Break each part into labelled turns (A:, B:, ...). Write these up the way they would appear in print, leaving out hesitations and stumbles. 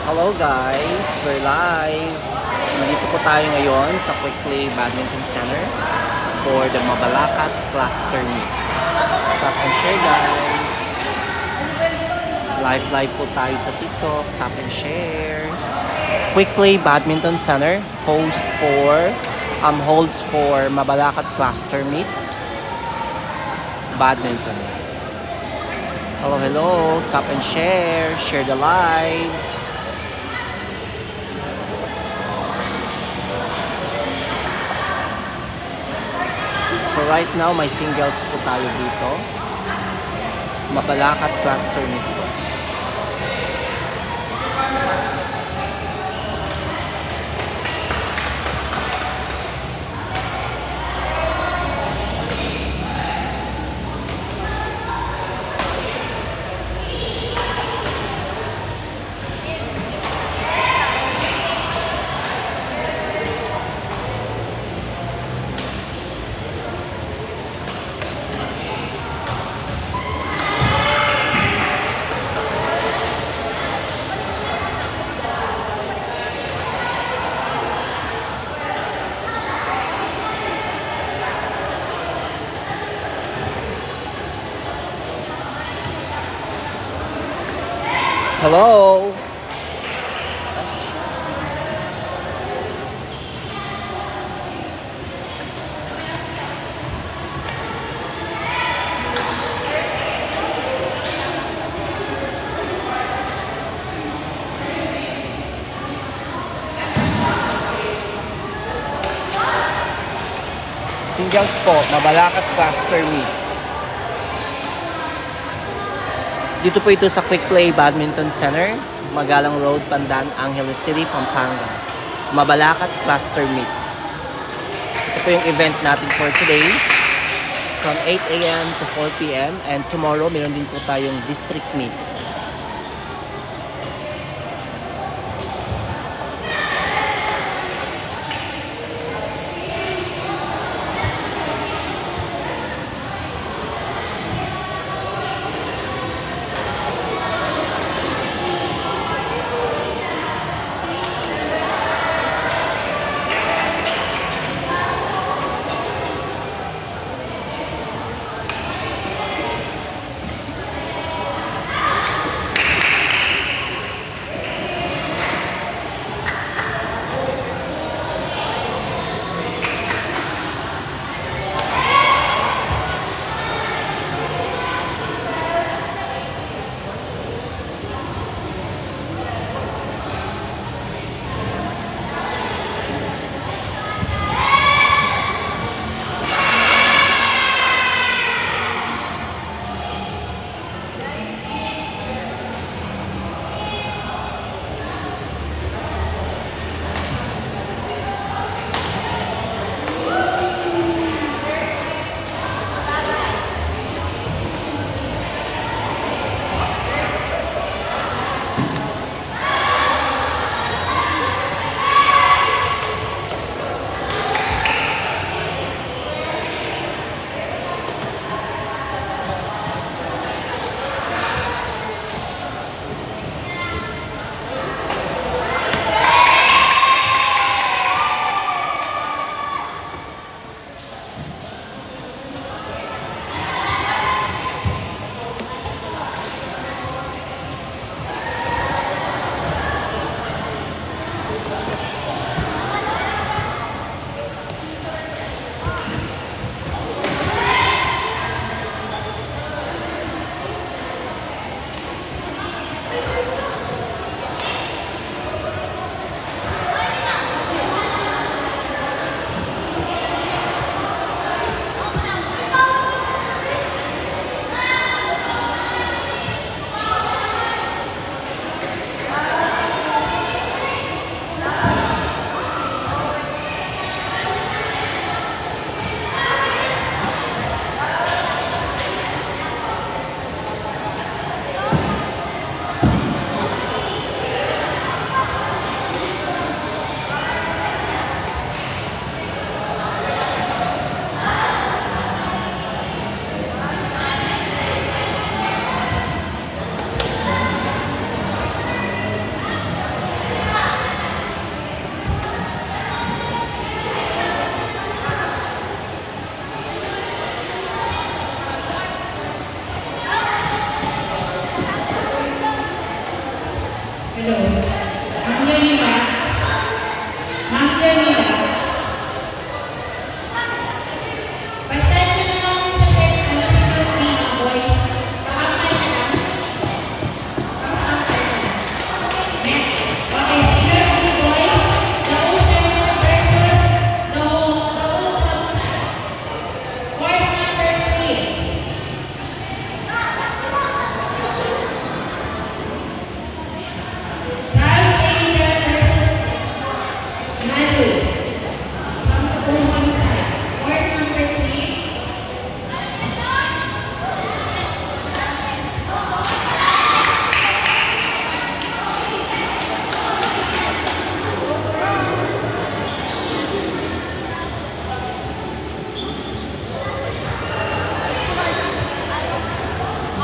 A: Hello guys, we're live. Nandito po tayo ngayon sa Quick Play Badminton Center for the Mabalacat Cluster Meet. Tap and share guys. Live po tayo sa TikTok. Tap and share. Quick Play Badminton Center holds for Mabalacat Cluster Meet Badminton. Hello. Tap and share. Share the live. So right now, may singles po tayo dito. Mabalacat Cluster Meet po. Hello? Singles po, Mabalacat Cluster Meet. Dito po ito sa Quick Play Badminton Center, Magalang Road, Pandan, Angeles City, Pampanga. Mabalacat Cluster Meet. Ito po yung event natin for today from 8 a.m. to 4 p.m. and tomorrow meron din po tayong district meet.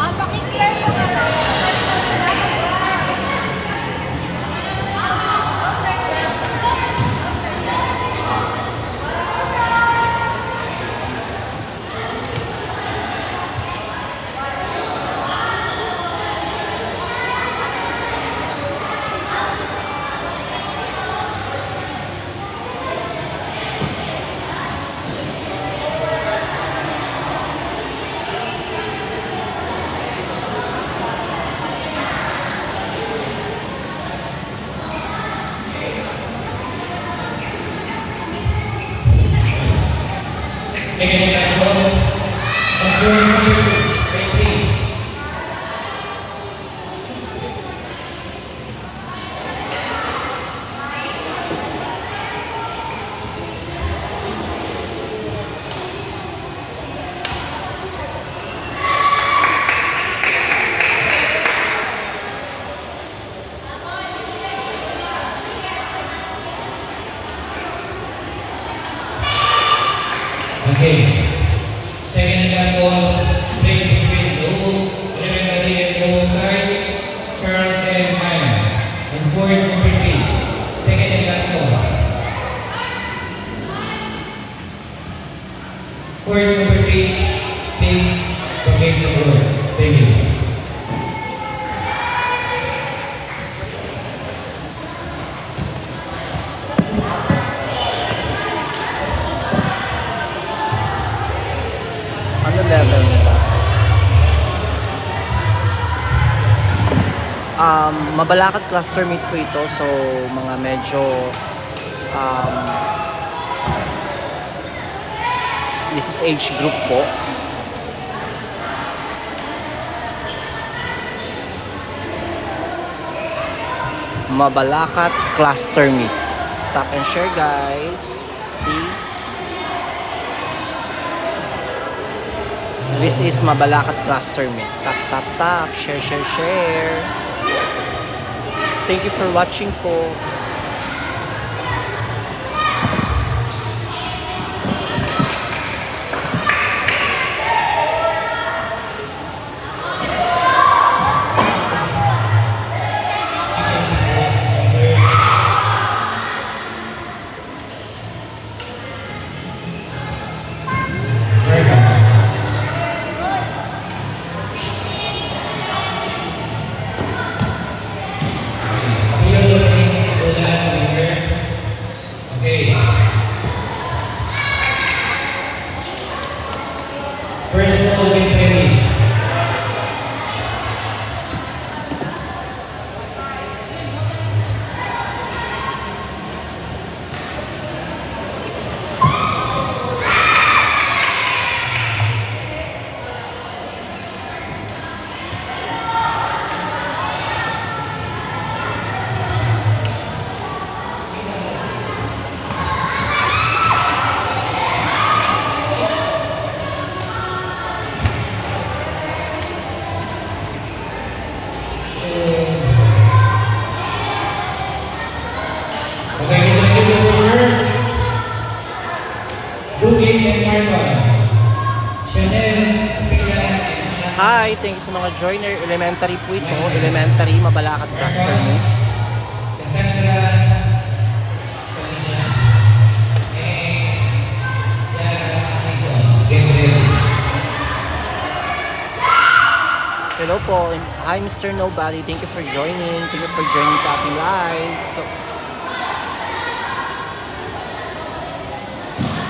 B: Pakiclear mo na lang.
C: Again, that's one. And you're okay. Second and last ball, break between Lou, Elementary and Lou side, Charles and Ryan. And fourth number 3. Second and last ball. Fourth number 3, please vacate the board. Thank you.
A: Ano level nila? Mabalakat cluster meet po ito. So, mga medyo this is age group po. Mabalakat cluster meet. Tap and share, guys. See? This is Mabalakat cluster meet. Tap, tap, tap. Share, share, share. Thank you for watching po. First ball with ready. Hi, thank you sa mga joiner. Elementary po ito. Elementary, Mabalakat cluster meet.
C: Cassandra, Salina, and Sarah Season. Get ready.
A: Hello po. Hi, Mr. Nobody. Thank you for joining. Thank you for joining sa ating live.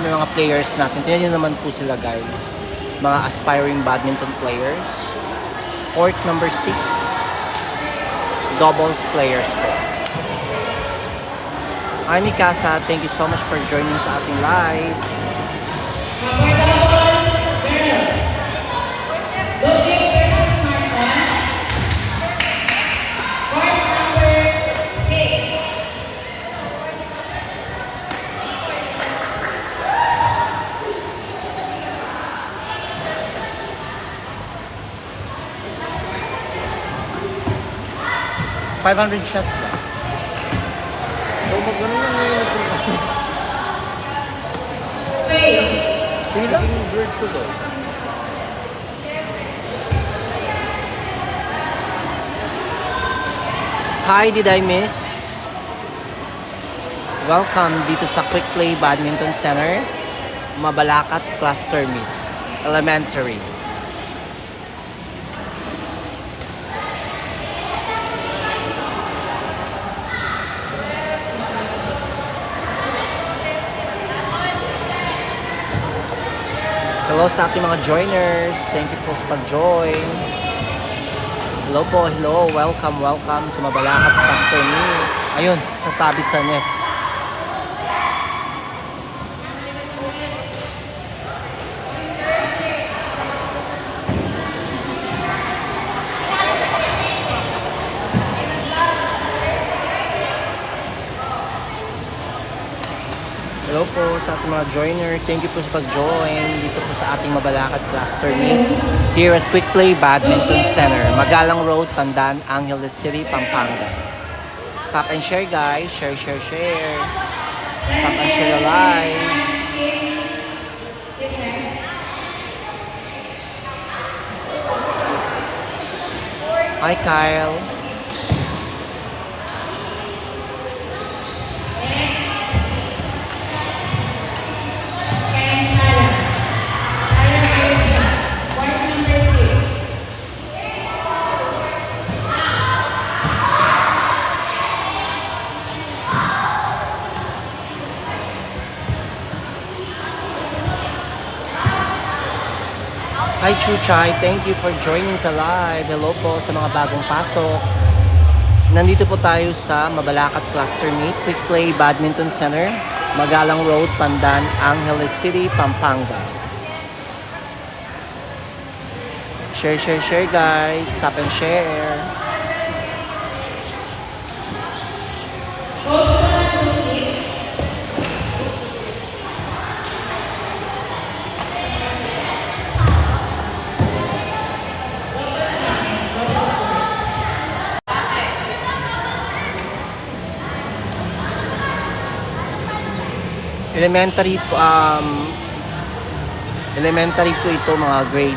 A: May mga players natin. Tingnan nyo naman po sila, guys. Mga aspiring badminton players. Court number 6. Doubles players po. Hi, Mikasa. Thank you so much for joining sa ating live. $500 shots lang. So, magano na ngayon ito. Sige lang. Bird to go. Hi, did I miss? Welcome dito sa Quick Play Badminton Center, Mabalacat Cluster Meet, Elementary. Hello sa ating mga joiners. Thank you po sa pag-join. Hello po, hello. Welcome, welcome sa Mabalacat Cluster Meet. Ayun, nasabit sa net. Hello po sa ating mga joiner. Thank you po sa pag-join dito po sa ating Mabalacat Cluster Meet here at Quick Play Badminton Center, Magalang Road, Pandan, Angeles City, Pampanga. Tap and share guys. Share, share, share. Tap and share live. Hi Kyle. Hi Chuchay, thank you for joining sa live. Hello po sa mga bagong pasok. Nandito po tayo sa Mabalacat Cluster Meet, Quick Play Badminton Center, Magalang Road, Pandan, Angeles City, Pampanga. Share, share, share guys. Tap and share. Elementary po ito, mga grade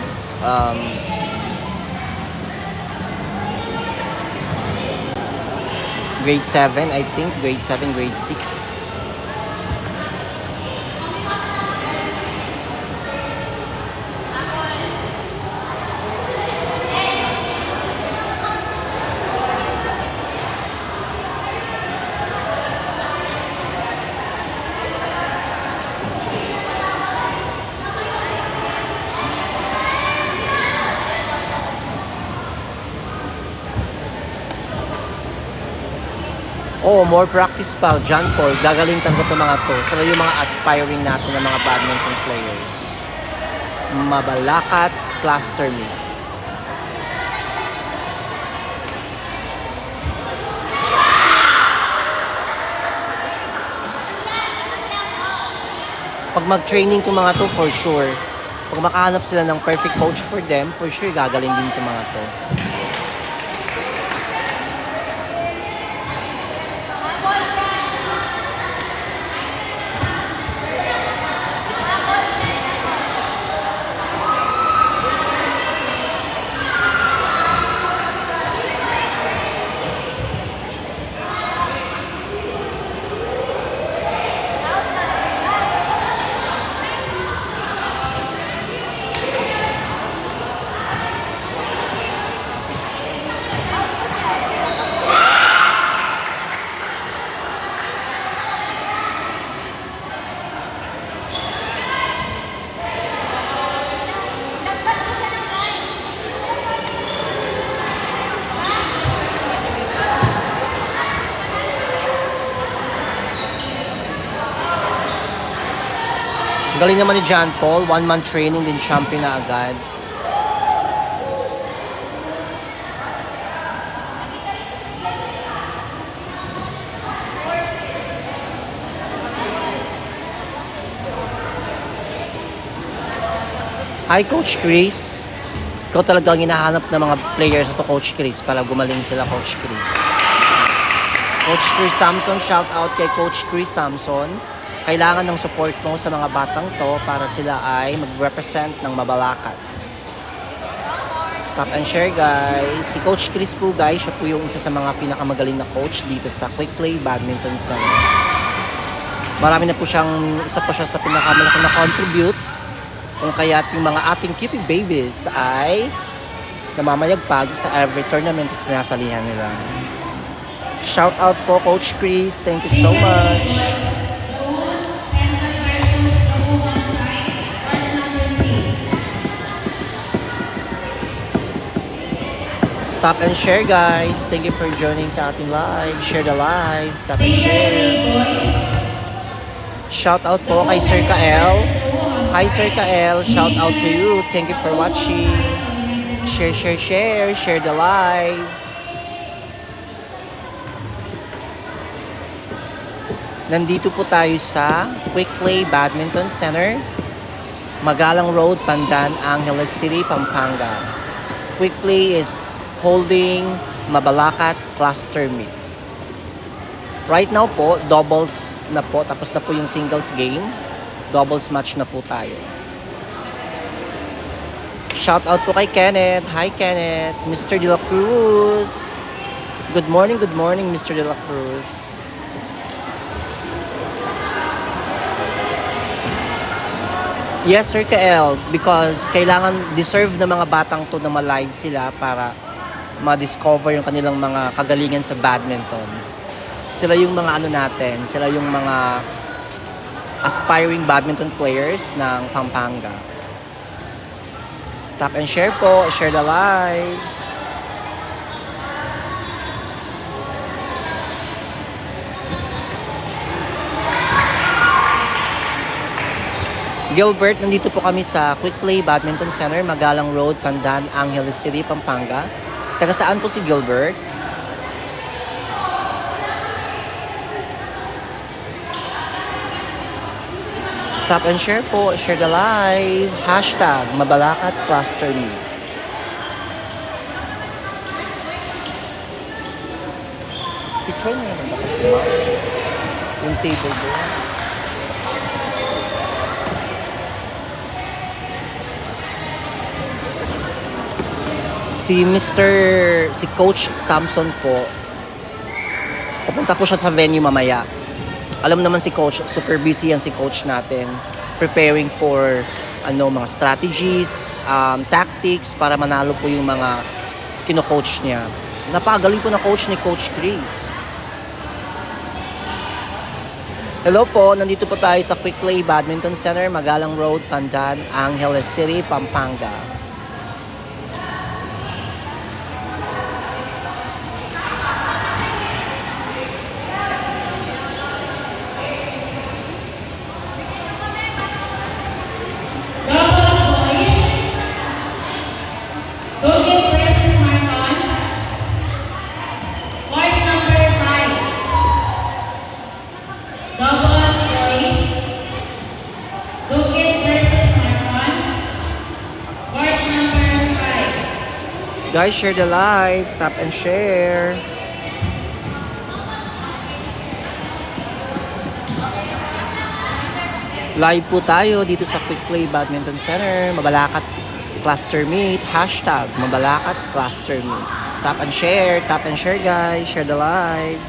A: 7, I think, grade 7, grade 6. Oh, more practice pa, John Paul. Gagaling talaga itong mga to. Sila yung mga aspiring natin na mga badminton players. Mabalacat Cluster Meet. Pag mag-training itong mga to, for sure. Pag makahanap sila ng perfect coach for them, for sure gagaling din itong mga to. Galing naman ni John Paul, one-month training din, champion na agad. Hi Coach Chris. Ikaw talaga ang hinahanap ng mga players ito, Coach Chris, para gumaling sila, Coach Chris. Coach Chris Samson, shout out kay Coach Chris Samson. Kailangan ng support mo sa mga batang to para sila ay mag-represent ng Mabalacat. Tap and share guys. Si Coach Chris po guys, siya po yung isa sa mga pinakamagaling na coach dito sa Quick Play Badminton Center. Marami na po siyang, isa po siya sa pinakamalaki na contribute. Kung kaya't yung mga ating QP babies ay namamayagpag sa every tournament na sinasalihan nila. Shout out po Coach Chris. Thank you so much. Tap and share guys. Thank you for joining sa ating live. Share the live. Tap and share. Shout out po kay Sir Kael. Hi Sir Kael. Shout out to you. Thank you for watching. Share, share, share. Share the live. Nandito po tayo sa Quick Play Badminton Center, Magalang Road, Pandan, Angeles City, Pampanga. Quick Play is holding Mabalacat Cluster Meet. Right now po, doubles na po. Tapos na po yung singles game. Doubles match na po tayo. Shout out po kay Kenneth. Hi Kenneth. Mr. De La Cruz. Good morning, Mr. De La Cruz. Yes, Sir Kael. Because kailangan, deserve ng mga batang to na ma-live sila para ma-discover yung kanilang mga kagalingan sa badminton. Sila yung mga ano natin, sila yung mga aspiring badminton players ng Pampanga. Tap and share po, share the live. Gilbert, nandito po kami sa Quick Play Badminton Center, Magalang Road, Pandan, Angeles City, Pampanga. Taga saan po si Gilbert? Tap and share po. Share the live. Hashtag Mabalacat Cluster Meet. Picture mo naman ba kasi yung table doon? Si Coach Samson po, papunta po siya sa venue mamaya. Alam naman si Coach, super busy yan si Coach natin. Preparing for mga strategies, tactics para manalo po yung mga kino-coach niya. Napakagaling po na coach ni Coach Chris. Hello po, nandito po tayo sa Quick Play Badminton Center, Magalang Road, Pandan, Angeles City, Pampanga. Guys, share the live, tap and share. Live po tayo dito sa Quick Play Badminton Center, Mabalacat Cluster Meet, hashtag Mabalacat Cluster Meet. Tap and share guys, share the live.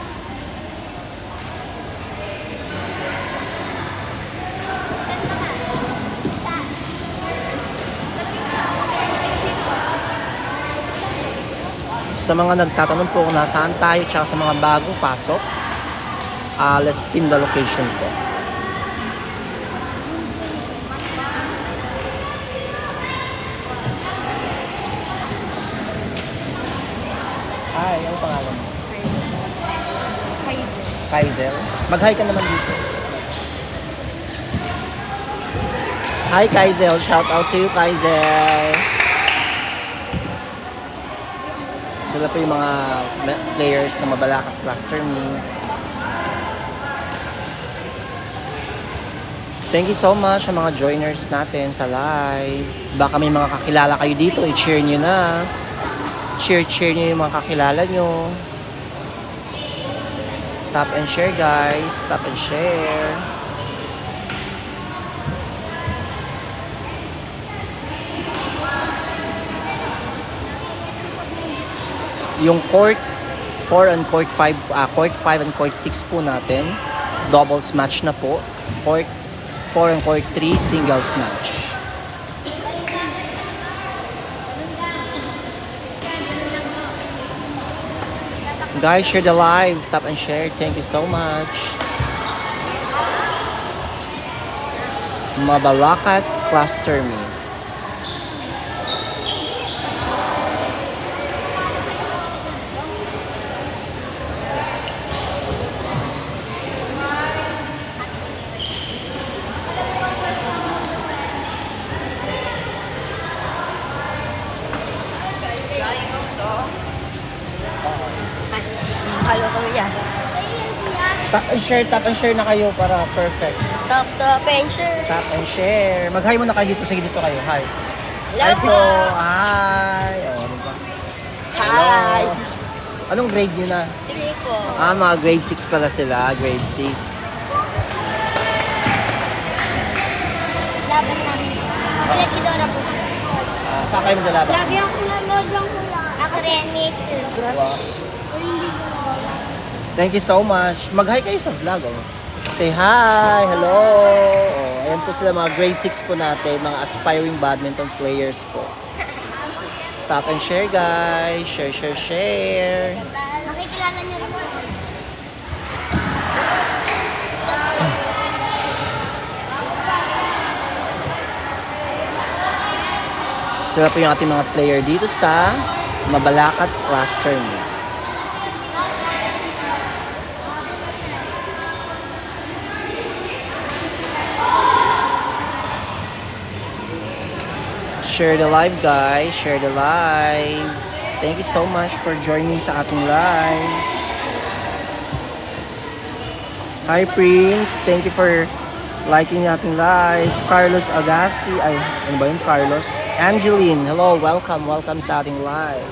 A: Sa mga nagtatanong po kung nasaan tayo tsaka sa mga bagong pasok, let's pin the location po. Hi, ano pangalan mo?
B: Kaiser.
A: Kaizel. Mag-hi ka naman dito. Hi Kaizel, shout out to you Kaizel. Sila po yung mga players na Mabalacat Cluster Meet. Thank you so much sa mga joiners natin sa live. Baka may mga kakilala kayo dito, i-cheer nyo na. Cheer nyo yung mga kakilala nyo. Tap and share guys, tap and share. Yung court 4 and court 5, court 5 and court 6 po natin. Doubles match na po. Court 4 and court 3, singles match. Guys, share the live, tap and share. Thank you so much. Mabalacat Cluster Meet.
B: Halo ko yan.
A: Tap and share na kayo para perfect.
B: Top pension.
A: Tap and share. Mag-hi muna kayo dito. Sige, dito kayo. Hi.
B: Hello
A: Hi
B: po.
A: po. Hi. Oh, ano ba?
B: Hi.
A: Hello. Anong grade nyo na?
B: Sige po.
A: Mga grade 6 pala sila. Grade 6.
B: Laban namin. Wala si Dora po.
A: Saan kayo maglalaban?
B: Lagi akong nanood lang po lang. Ako rin, me too.
A: Wow. Thank you so much. Mag-hi kayo sa vlog. Oh. Say hi. Hello. Oh, ayan po sila mga grade 6 po natin. Mga aspiring badminton players po. Tap and share guys. Share, share, share.
B: Nakikilala niyo rin po.
A: Sila po yung ating mga player dito sa Mabalacat Cluster Meet. Share the live guys, share the live. Thank you so much for joining sa ating live. Hi Prince, thank you for liking ating live. Carlos Agassi, ay ano ba yun Carlos? Angeline, hello, welcome sa ating live.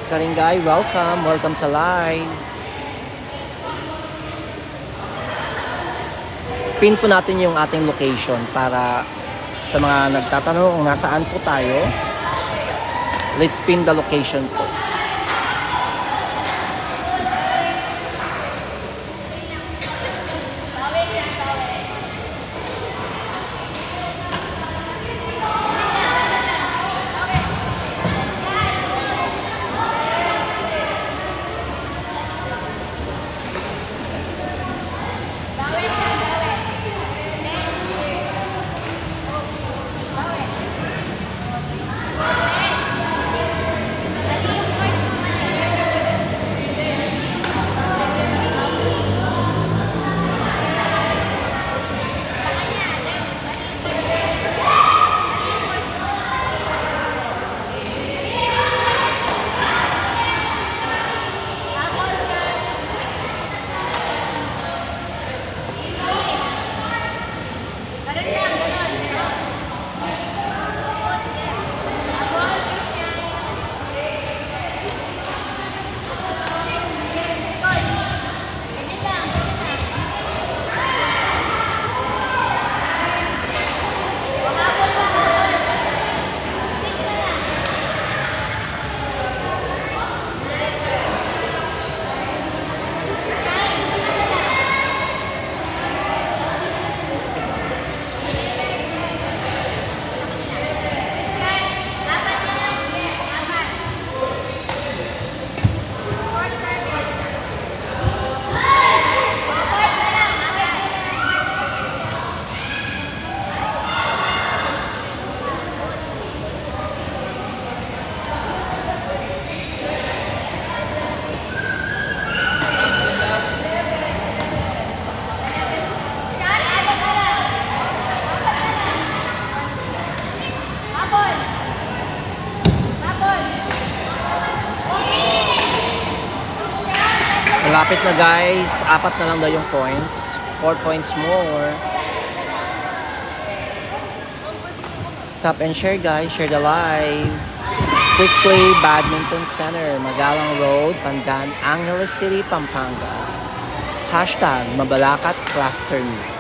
A: Karingay, welcome sa live. Pin po natin yung ating location para sa mga nagtatanong kung nasaan po tayo. Let's pin the location po. Malapit na guys, 4 na lang daw yung points. 4 points more. Tap and share guys, share the live. Quick Play Badminton Center, Magalang Road, Pandan, Angeles City, Pampanga. Hashtag Mabalacat Cluster Meet.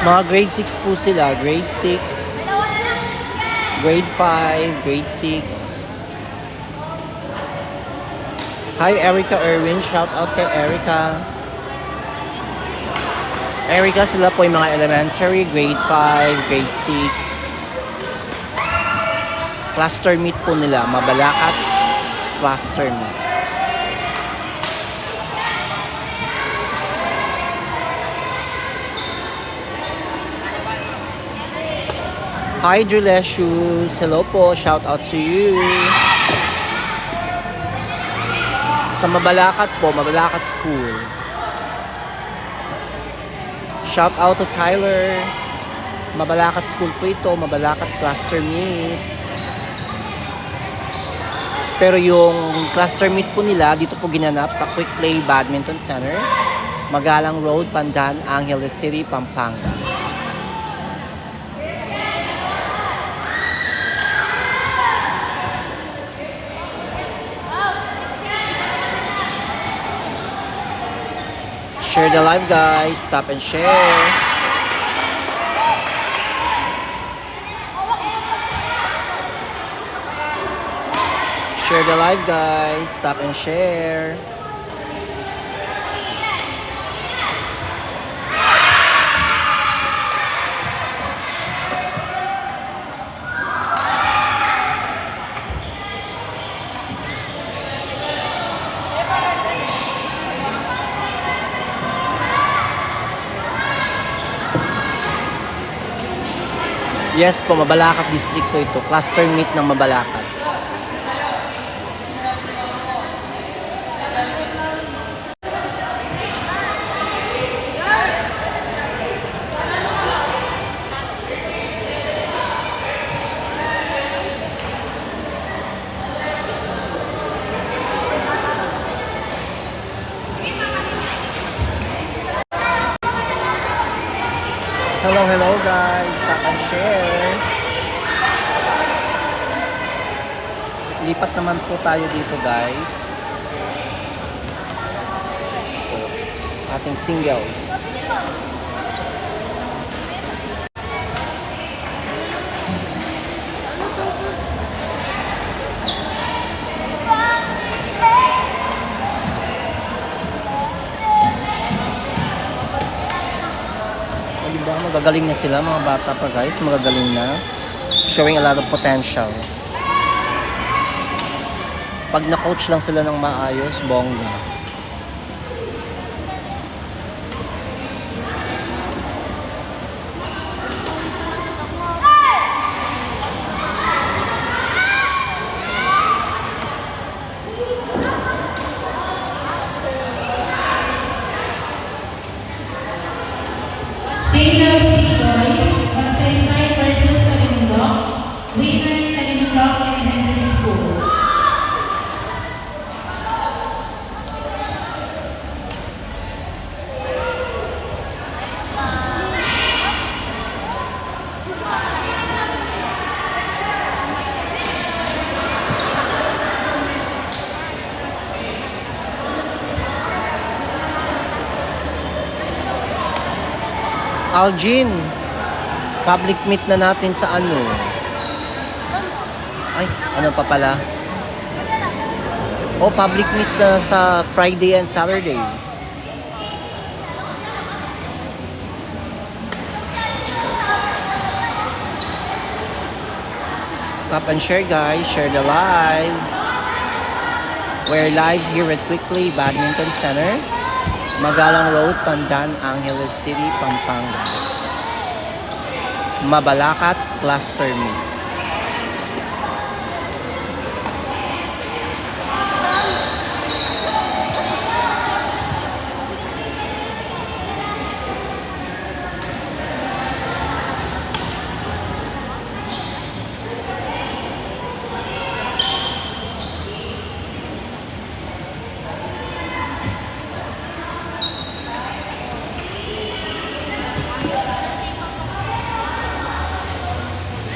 A: Mga grade 6 po sila. Grade 6, grade 5, grade 6. Hi, Erica Erwin. Shout out kay Erica. Erica, sila po yung mga elementary, grade 5, grade 6. Cluster meet po nila. Mabalakat cluster meet. Hi, Julesius. Hello po. Shout out to you. Sa Mabalacat po, Mabalacat School. Shout out to Tyler. Mabalacat School po ito. Mabalacat Cluster Meet. Pero yung cluster meet po nila, dito po ginanap sa Quick Play Badminton Center. Magalang Road, Pandan, Angeles City, Pampanga. Share the live, guys. Stop and share. Share the live, guys. Stop and share. Yes po, Mabalacat District po ito. Cluster meet ng Mabalacat. Hello guys. Stop and share. Lipat naman po tayo dito, guys. Ating singles. Diba, magagaling na sila, mga bata pa, guys. Magagaling na. Showing a lot of potential. Pag na-coach lang sila ng maayos, bongga.
D: Singles B-Boys, Magsaysay versus Talimundok, winner Talimundok Elementary School.
A: Algin, public meet na natin sa ano? Ay, ano pa pala? Oh, public meet sa Friday and Saturday. Tap and share, guys. Share the live. We're live here at Quick Play Badminton Center. Magalang Road, Pandan, Angeles City, Pampanga. Mabalacat Cluster Meet.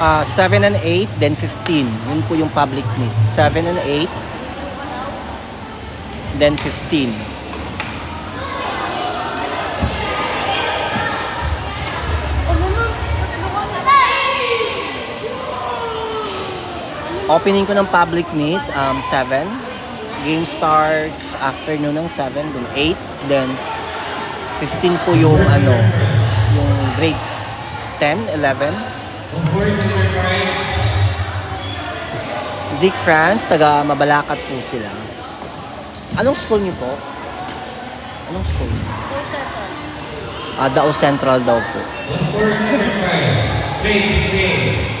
A: Ah, 7 and 8, then 15. Yun po yung public meet. 7 and 8, then 15. Opening ko ng public meet, 7. Game starts afternoon ng 7, then 8, then 15 po yung yung grade 10, 11.
C: On board number 5.
A: Zeke France, taga Mabalacat po sila. Anong school niyo po? Anong school? Dao Central daw po.
C: On board number 5. Grade 15.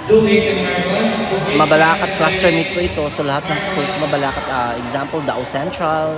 C: Duhig and Marcos.
A: Mabalacat cluster meet po ito. So lahat ng schools Mabalacat, example, Dao Central.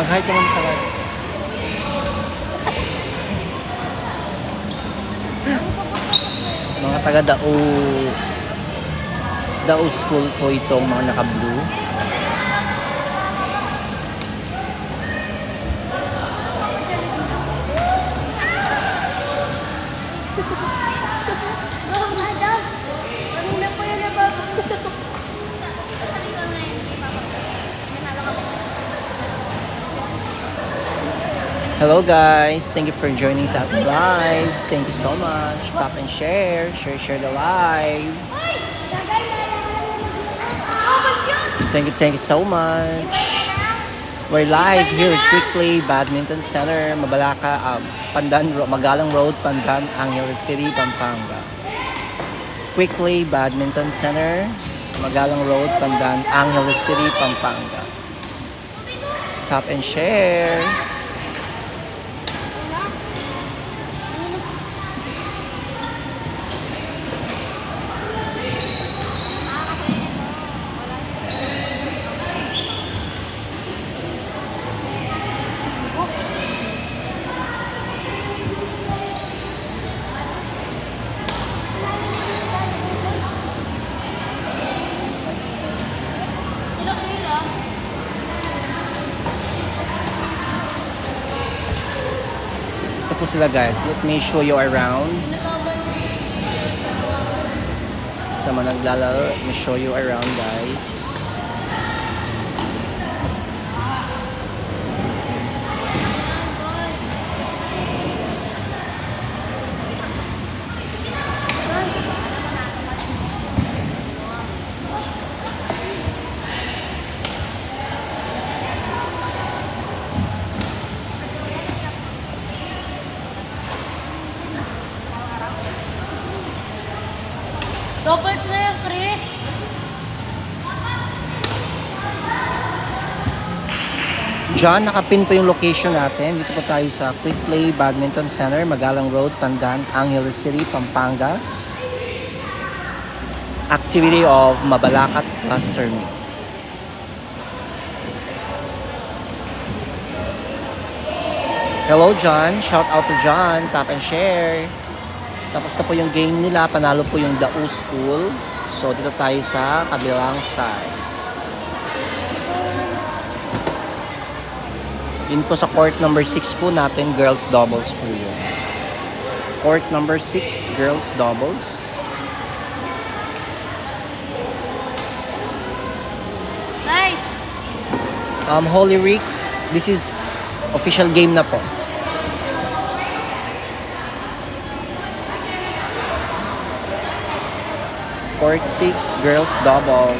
A: Mag-hi ka naman sa live. Mga taga Dao School po itong mga naka-blue. Hello guys, thank you for joining sa ating live. Thank you so much. Tap and share the live. Thank you so much. We're live here at Quick Play Badminton Center, Magalang Road, Pandan, Angeles City, Pampanga. Quick Play Badminton Center, Magalang Road, Pandan, Angeles City, Pampanga. Tap and share. Po sila guys, let me show you around. Sa mga naglalaro, let me show you around guys.
E: Doubles na yan, Chris.
A: Diyan, nakapin po yung location natin. Dito po tayo sa Quick Play Badminton Center, Magalang Road, Pandan, Angeles City, Pampanga. Activity of Mabalacat Cluster Meet. Hello John, shout out to John, tap and share. Tapos na po yung game nila, panalo po yung Dao School. So dito tayo sa kabilang side. Yun po sa court number 6 po natin, girls doubles po yun. Court number 6, girls doubles.
E: Nice.
A: Holy Rick, this is official game na po. Court 6, girls doubles.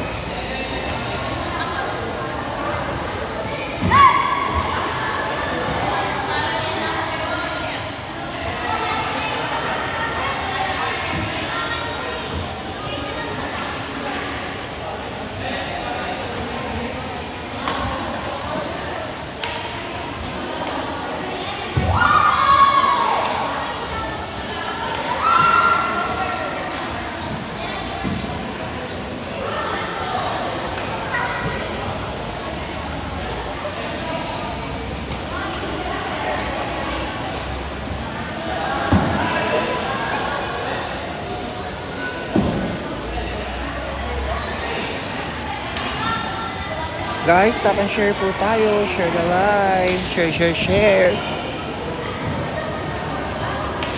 A: Guys, tap and share po tayo. Share the live. Share.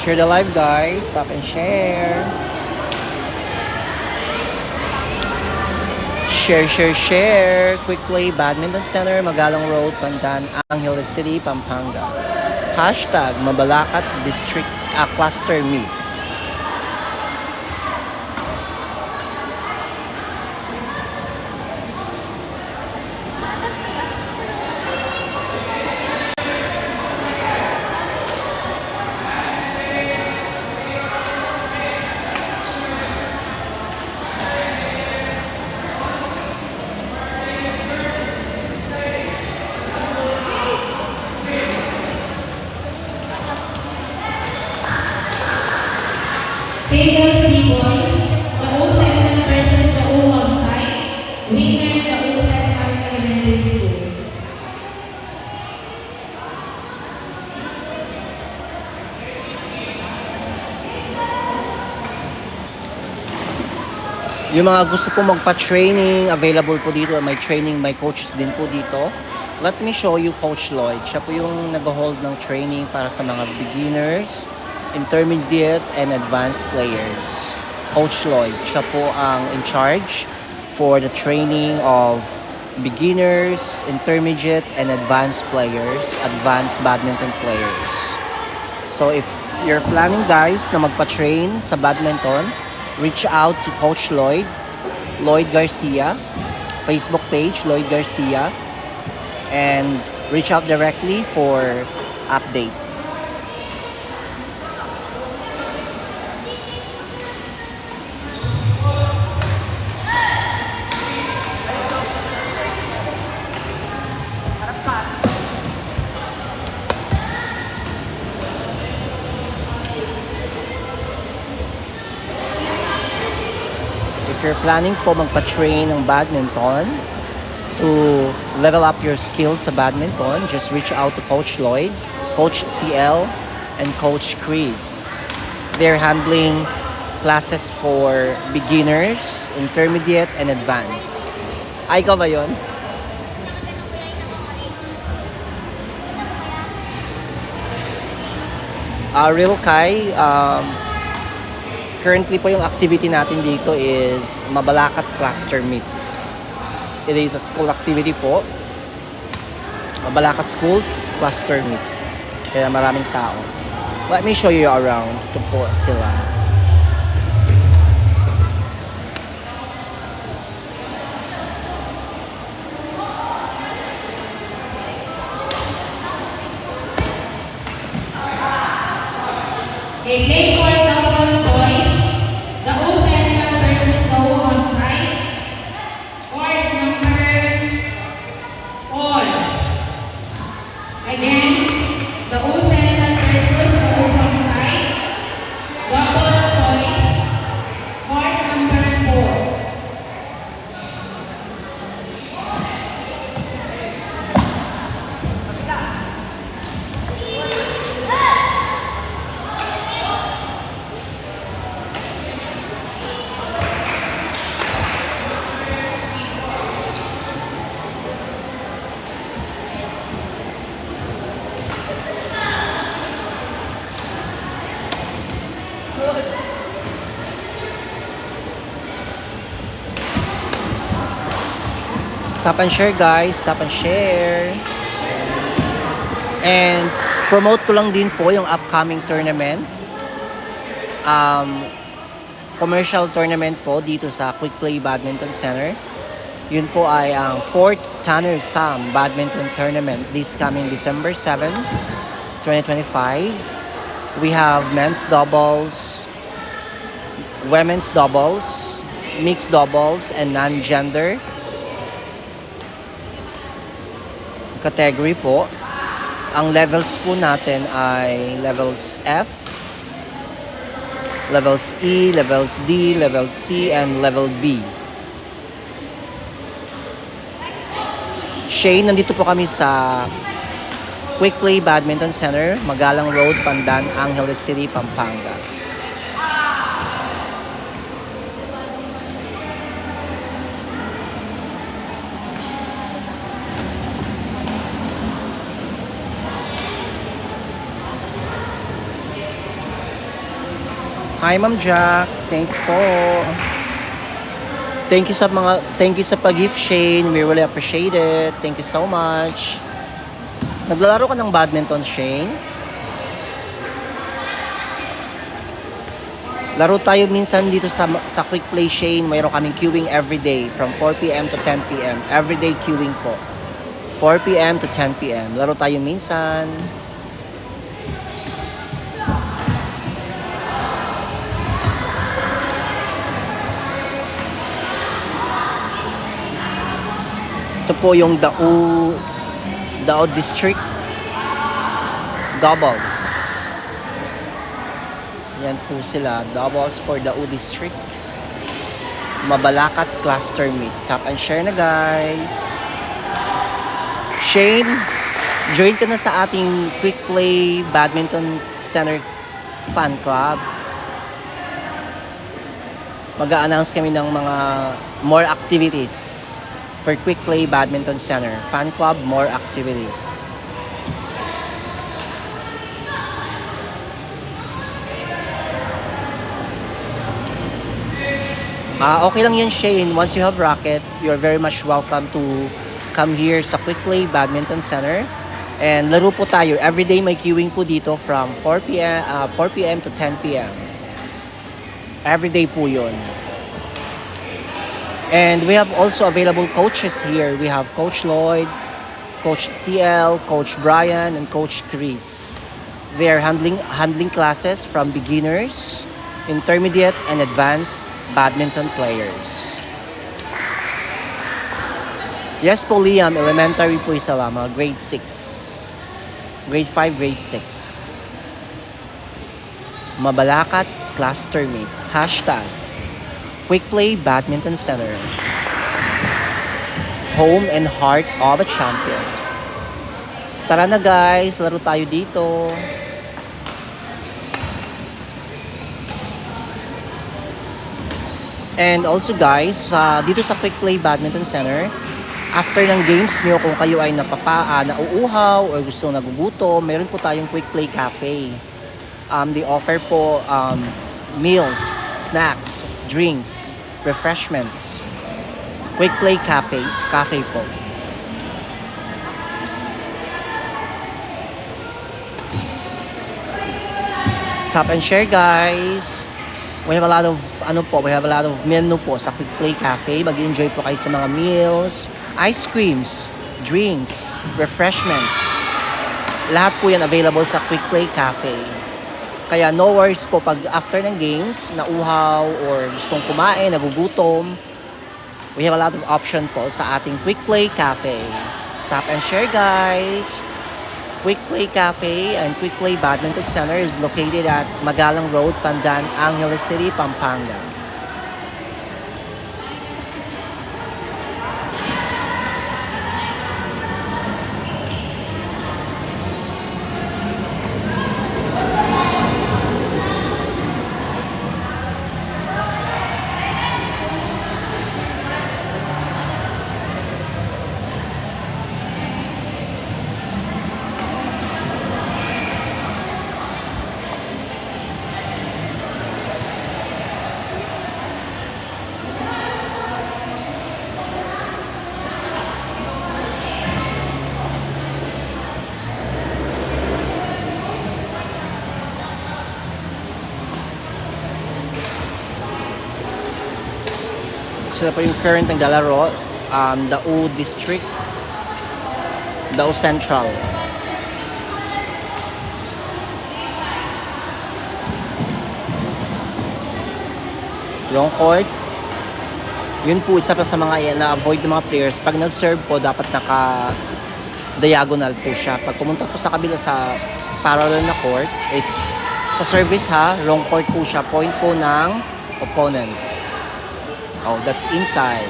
A: Share the live, guys. Tap and share. Share. Quick Play Badminton Center, Magalong Road, Pandan, Angeles City, Pampanga. Hashtag Mabalacat District Cluster Meet.
D: Taylor D. Boys, the O7 versus the O1 side. Winner, the O7 Elementary School.
A: Yung mga gusto po magpa-training, available po dito. May training, may coaches din po dito. Let me show you Coach Lloyd. Siya po yung nag-hold ng training para sa mga beginners, intermediate, and advanced players. Coach Lloyd, siya po ang in charge for the training of beginners, intermediate, and advanced players, advanced badminton players. So if you're planning guys na magpa-train sa badminton, reach out to Coach Lloyd, Lloyd Garcia, Facebook page, Lloyd Garcia, and reach out directly for updates. If you're planning po magpa-train ng badminton to level up your skills sa badminton, just reach out to Coach Lloyd, Coach CL, and Coach Chris. They're handling classes for beginners, intermediate, and advanced. Ay, ikaw ba yun? Real Kai, currently po yung activity natin dito is Mabalacat Cluster Meet. It is a school activity po. Mabalacat Schools Cluster Meet. Kaya maraming tao. Let me show you around. Ito po sila.
D: They play for double boys, the O7 versus the O1 side. Court number 4. Again, the O7 versus the O1 side. Double boys, court number 4.
A: Tap and share guys, tap and share. And promote ko lang din po yung upcoming tournament. commercial tournament po dito sa Quick Play Badminton Center. Yun po ay ang 4th Tanner Sam Badminton Tournament this coming December 7, 2025. We have men's doubles, women's doubles, mixed doubles, and non-gender category po. Ang levels po natin ay levels F, levels E, levels D, level C, and level B. Shane, nandito po kami sa Quick Play Badminton Center, Magalang Road, Pandan, Angeles City, Pampanga. Hi Ma'am Jack, thank you po. Thank you sa pag-gift, Shane. We really appreciate it. Thank you so much. Naglalaro ka ng badminton, Shane? Laro tayo minsan dito sa Quick Play, Shane. Mayroon kaming queuing every day from 4 p.m. to 10 p.m. Everyday queuing po. 4 p.m. to 10 p.m. Laro tayo minsan. Ito po yung Dao District doubles. Yan po sila, doubles for Dao District. Mabalacat cluster meet. Tap and share na, guys. Shane, join ka na sa ating Quick Play Badminton Center fan club. Mag-a-announce kami ng mga more activities for Quick Play Badminton Center. Fan club, more activities. Okay lang yan, Shane. Once you have racket, you're very much welcome to come here sa Quick Play Badminton Center. And laro po tayo. Everyday may queuing po dito from 4 p.m. to 10 p.m. Everyday po yun. And we have also available coaches here. We have Coach Lloyd, Coach CL, Coach Brian, and Coach Chris. They are handling classes from beginners, intermediate, and advanced badminton players. Yes po, Liam. Elementary po isa lamang. Grade 6. Grade 5, grade 6. Mabalacat cluster meet. Hashtag Quick Play Badminton Center. Home and heart of a champion. Tara na, guys, laro tayo dito. And also, guys, dito sa Quick Play Badminton Center, after ng games nyo, kung kayo ay nauuhaw or gusto nagugutom, meron po tayong Quick Play Cafe. They offer po meals, snacks, drinks, refreshments. Quick Play Cafe po. Tap and share, guys. We have a lot of menu po sa Quick Play Cafe. Mag-enjoy po kayo sa mga meals, ice creams, drinks, refreshments. Lahat po yan available sa Quick Play Cafe. Kaya no worries po pag after ng games, nauhaw or gustong kumain, nagugutom. We have a lot of option po sa ating Quick Play Cafe. Tap and share, guys. Quick Play Cafe and Quick Play Badminton Center is located at Magalang Road, Pandan, Angeles City, Pampanga. Sila po yung current ng naglalaro. Dao District. Dao Central. Long court. Yun po, isa pa sa mga na-avoid ng mga players. Pag nag-serve po, dapat naka-diagonal po siya. Pag pumunta po sa kabila sa parallel na court, it's sa service ha, long court po siya. Point po ng opponent. Oh, that's inside.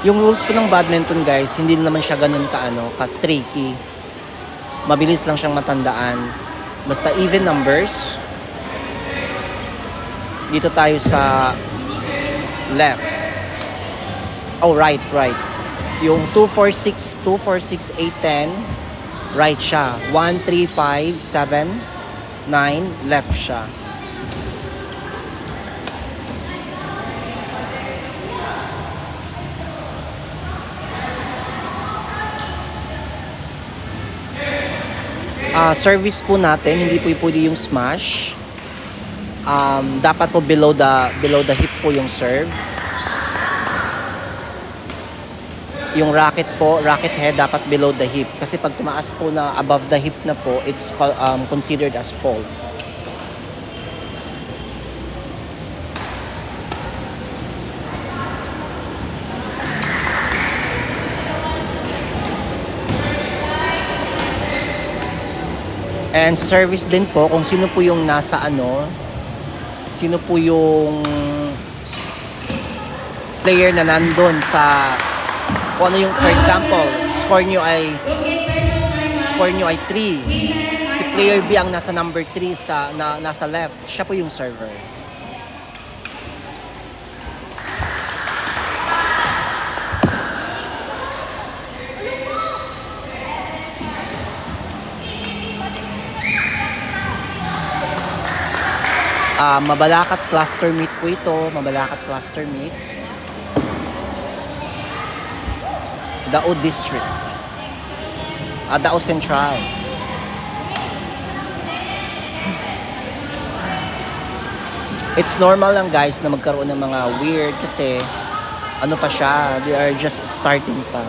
A: Yung rules po ng badminton guys, hindi naman siya ganun ka-tricky. Mabilis lang siyang matandaan. Basta even numbers. Dito tayo sa left. Oh, right. Yung 246, 810, right siya. 1, 3, 5, 7, 9, left siya. Service po natin, hindi po pwede yung smash. Dapat po below the hip po yung serve. Yung racket head dapat below the hip. Kasi pag tumaas po na above the hip na po, it's considered as fault. And sa service din po, kung sino po yung sino po yung player na nandun sa, kung ano yung, for example, score nyo ay 3. Si player B ang nasa number 3 nasa left, siya po yung server. Mabalakat cluster meet po ito. Mabalakat cluster meet. Dao District. Dao Central. It's normal lang guys na magkaroon ng mga weird kasi ano pa siya, they are just starting pa.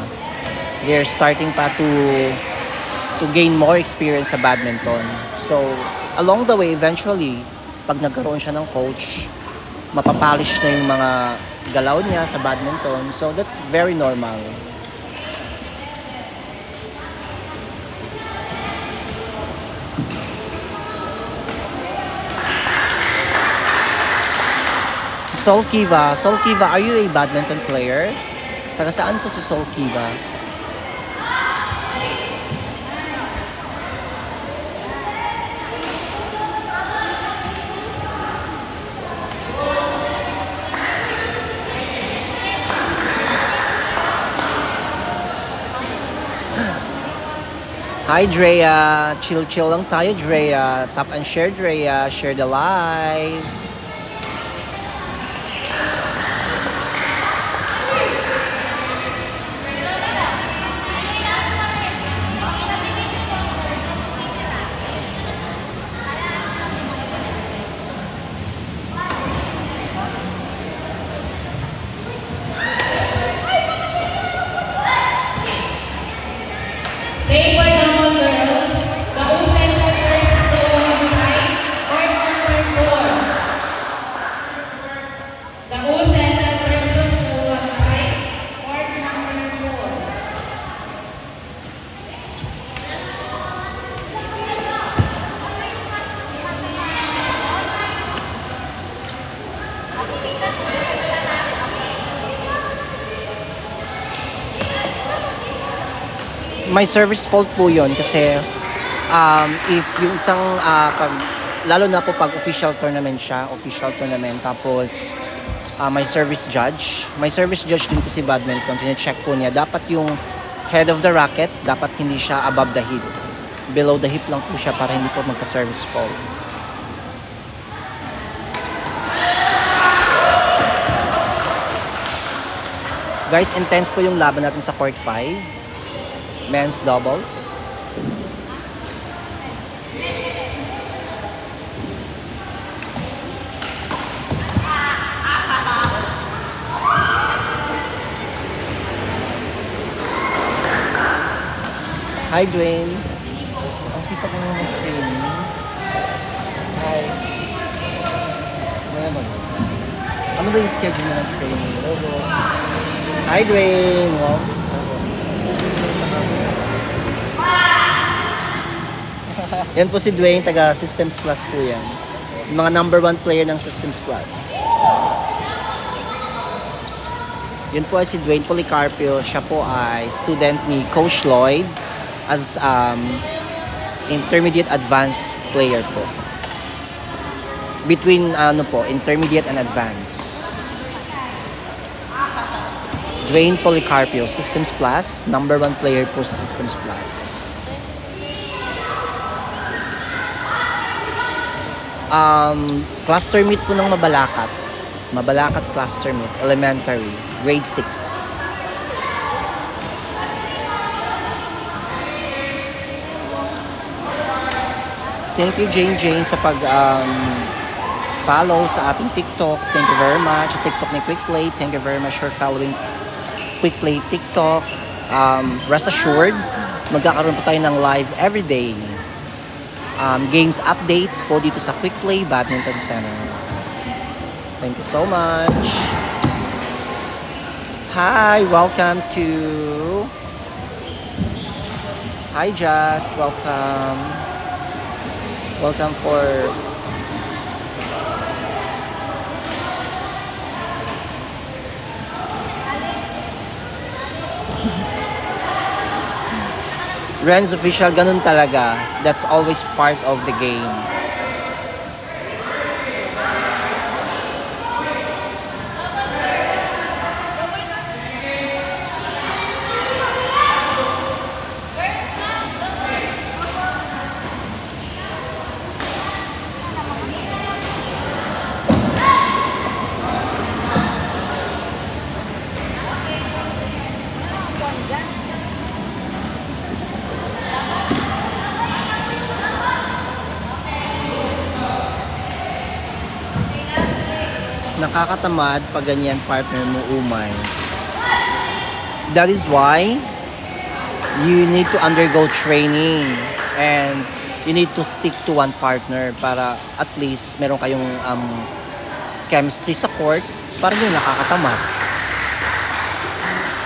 A: They're starting pa to gain more experience sa badminton. So, along the way, eventually, pag nagkaroon siya ng coach, mapapolish na yung mga galaw niya sa badminton. So, that's very normal. Sol Kiva, are you a badminton player? Taga saan po si Sol Kiva? Hi Drea, chill lang tayo Drea. Tap and share Drea, share the live.
D: Table number girl, the open first to one side, court number 4. The open first to one side, court number 4.
A: May service fault po yun kasi if yung isang lalo na po pag official tournament tapos may service judge din po si badminton, chine-check po niya dapat yung head of the racket dapat hindi siya above the hip, below the hip lang po siya para hindi po magka-service fault. Guys, intense po yung laban natin sa court 5. Men's doubles. Hi, Dwayne. Ang sipag mo mag-training. Hi. Ano ba yung schedule mo ng training? Hi, Dwayne. Wow. Yan po si Dwayne, taga Systems Plus po yan. Yung mga number 1 player ng Systems Plus. Yun po ay si Dwayne Policarpio. Siya po ay student ni Coach Lloyd as intermediate advanced player po. Between intermediate and advanced. Dwayne Policarpio, Systems Plus, number 1 player po sa Systems Plus. Cluster meet po ng Mabalacat. Mabalacat cluster meet, elementary, grade 6. Thank you, Jane sa pag follow sa ating TikTok. Thank you very much. TikTok ni Quick Play. Thank you very much for following Quick Play TikTok. Rest assured, magkakaroon po tayo ng live everyday. Games updates po dito sa Quick Play Badminton Center. Thank you so much. Hi, welcome to... Hi, Just. Welcome. Welcome for... Renz official, ganun talaga. That's always part of the game. Nakakatamad pag ganyan partner mo umay. That is why you need to undergo training and you need to stick to one partner para at least meron kayong chemistry sa court para hindi nakakatamad.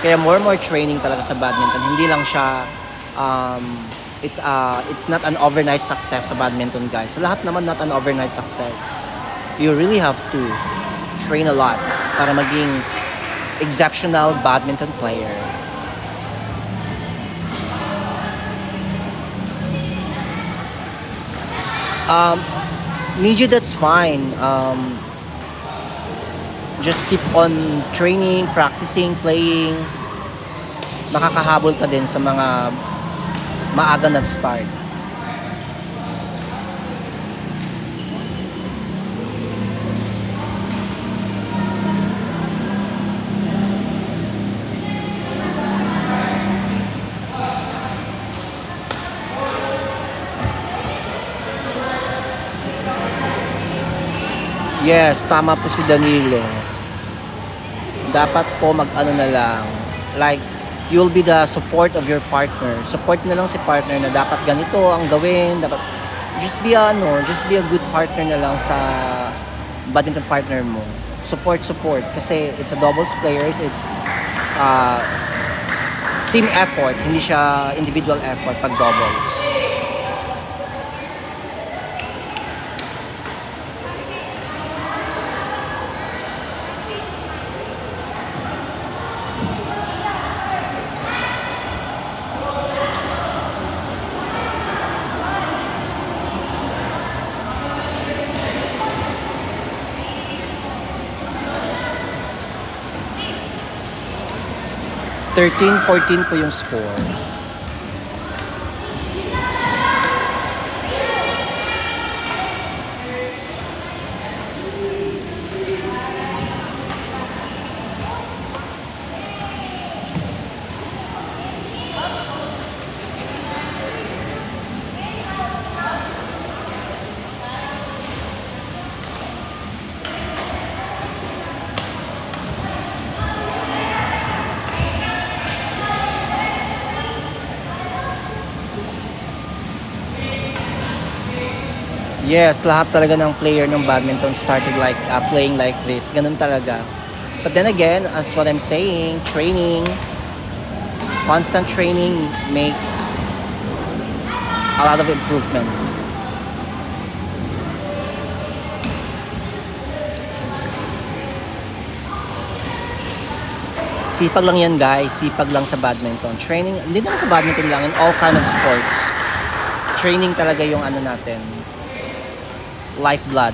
A: Kaya more training talaga sa badminton. Hindi lang siya it's not an overnight success sa badminton, guys. Sa lahat naman not an overnight success. You really have to train a lot para maging exceptional badminton player. Medyo that's fine. Just keep on training, practicing, playing. Makakahabol ka din sa mga maaga nag-start. Yes, tama po si Danilo. Dapat po mag-ano na lang. Like, you'll be the support of your partner. Support na lang si partner na dapat ganito ang gawin. Dapat, just be a good partner na lang sa badminton partner mo. Support. Kasi it's a doubles players. It's team effort. Hindi siya individual effort pag doubles. – 13-14 po yung score. Yes, lahat talaga ng player ng badminton started like playing like this. Ganun talaga. But then again, as what I'm saying, training, constant training makes a lot of improvement. Sipag lang yan guys, sipag lang sa badminton. Training, hindi naman sa badminton lang, in all kind of sports. Training talaga yung ano natin, lifeblood.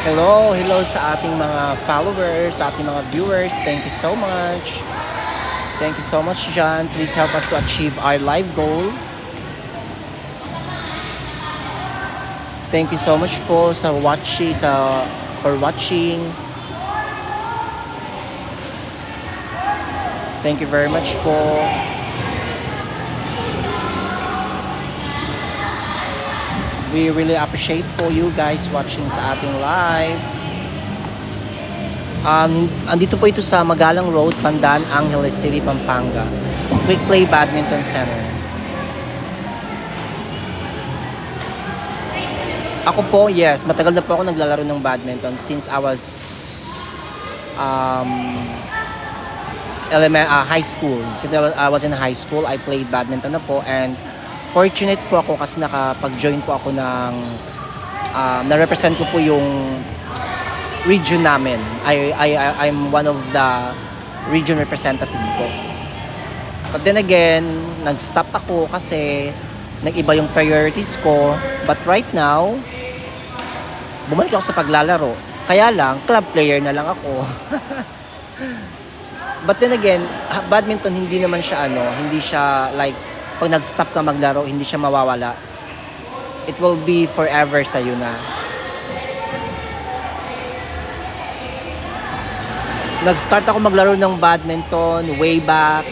A: Hello sa ating mga followers, sa ating mga viewers. Thank you so much. Thank you so much, John. Please help us to achieve our live goal. Thank you so much po for watching. Thank you very much po. We really appreciate po you guys watching sa ating live. Andito po ito sa Magalang Road, Pandan, Angeles City, Pampanga. Quick Play Badminton Center. Ako po, yes, matagal na po ako naglalaro ng badminton since I was high school. Since I was in high school, I played badminton na po, and fortunate po ako kasi nakapag-join po ako ng na-represent ko po yung region namin. I'm one of the region representative po. But then again, nag-stop ako kasi nag-iba yung priorities ko. But right now, bumalik ako sa paglalaro. Kaya lang, club player na lang ako. But then again, badminton hindi naman siya hindi siya like pag nag-stop ka maglaro, hindi siya mawawala. It will be forever sa'yo na. Nag-start ako maglaro ng badminton way back.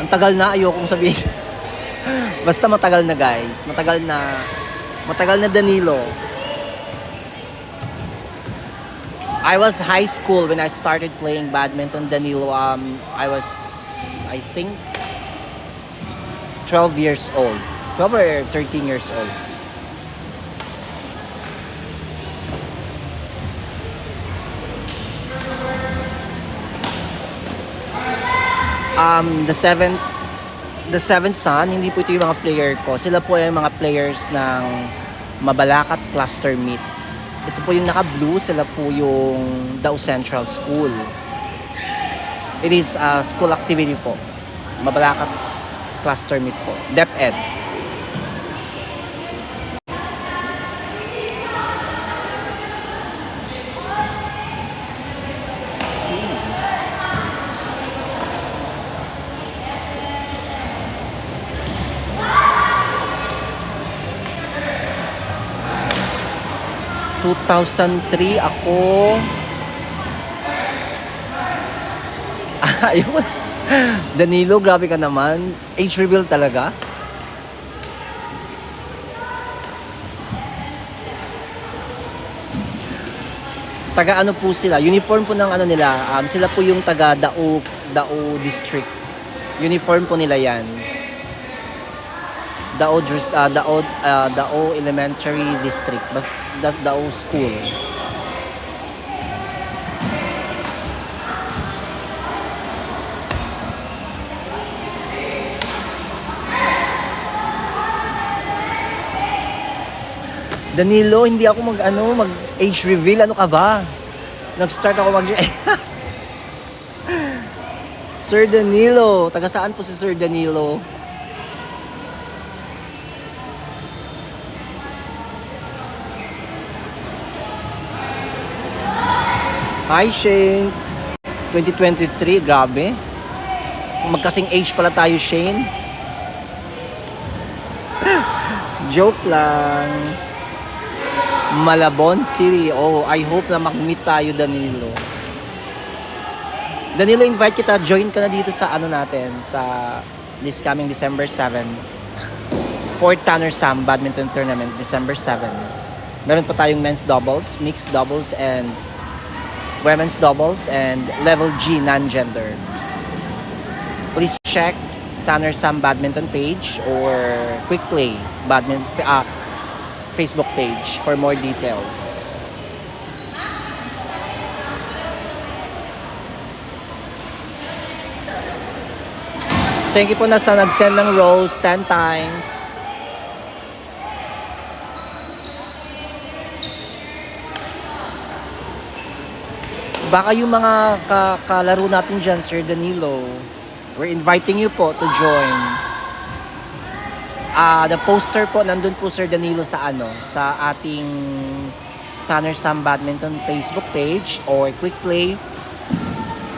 A: Ang tagal na, ayokong sabihin. Basta matagal na guys. Matagal na Danilo. I was high school when I started playing badminton, Danilo. I was, I think, 12 years old. 12 or 13 years old. The seventh son, hindi po ito yung mga player ko. Sila po yung mga players ng Mabalacat Cluster Meet. Ito po yung naka-blue, sila po yung Dao Central School. It is a school activity po. Mabalacat Cluster Meet po. DepEd. – 2003 ako. Ayun. Danilo, grabe ka naman. Age reveal talaga. Taga ano po sila? Uniform po ng ano nila. Sila po yung taga Dao District. Uniform po nila yan. Dao Elementary District. Dao School. Danilo, hindi ako mag age reveal. Ano ka ba? Nag-start ako Sir Danilo. Taga saan po si Sir Danilo? Hi Shane. 2023, grabe. Magkasing age pala tayo, Shane. Joke lang. Malabon City. Oh, I hope na mag-meet tayo, Danilo. Danilo, invite kita. Join ka na dito sa ano natin, sa this coming December 7. 4th Tanner Sam Badminton Tournament, December 7. Meron pa tayong men's doubles, mixed doubles, and women's doubles, and level G non-gender. Please check Tanner Sam Badminton page or Quick Play Badminton Facebook page for more details. Thank you po na sa nag-send ng rose 10 times. Baka yung mga kalaro natin dyan, Sir Danilo, we're inviting you po to join. The poster po, nandun po Sir Danilo sa sa ating Tanner Sam Badminton Facebook page or Quick Play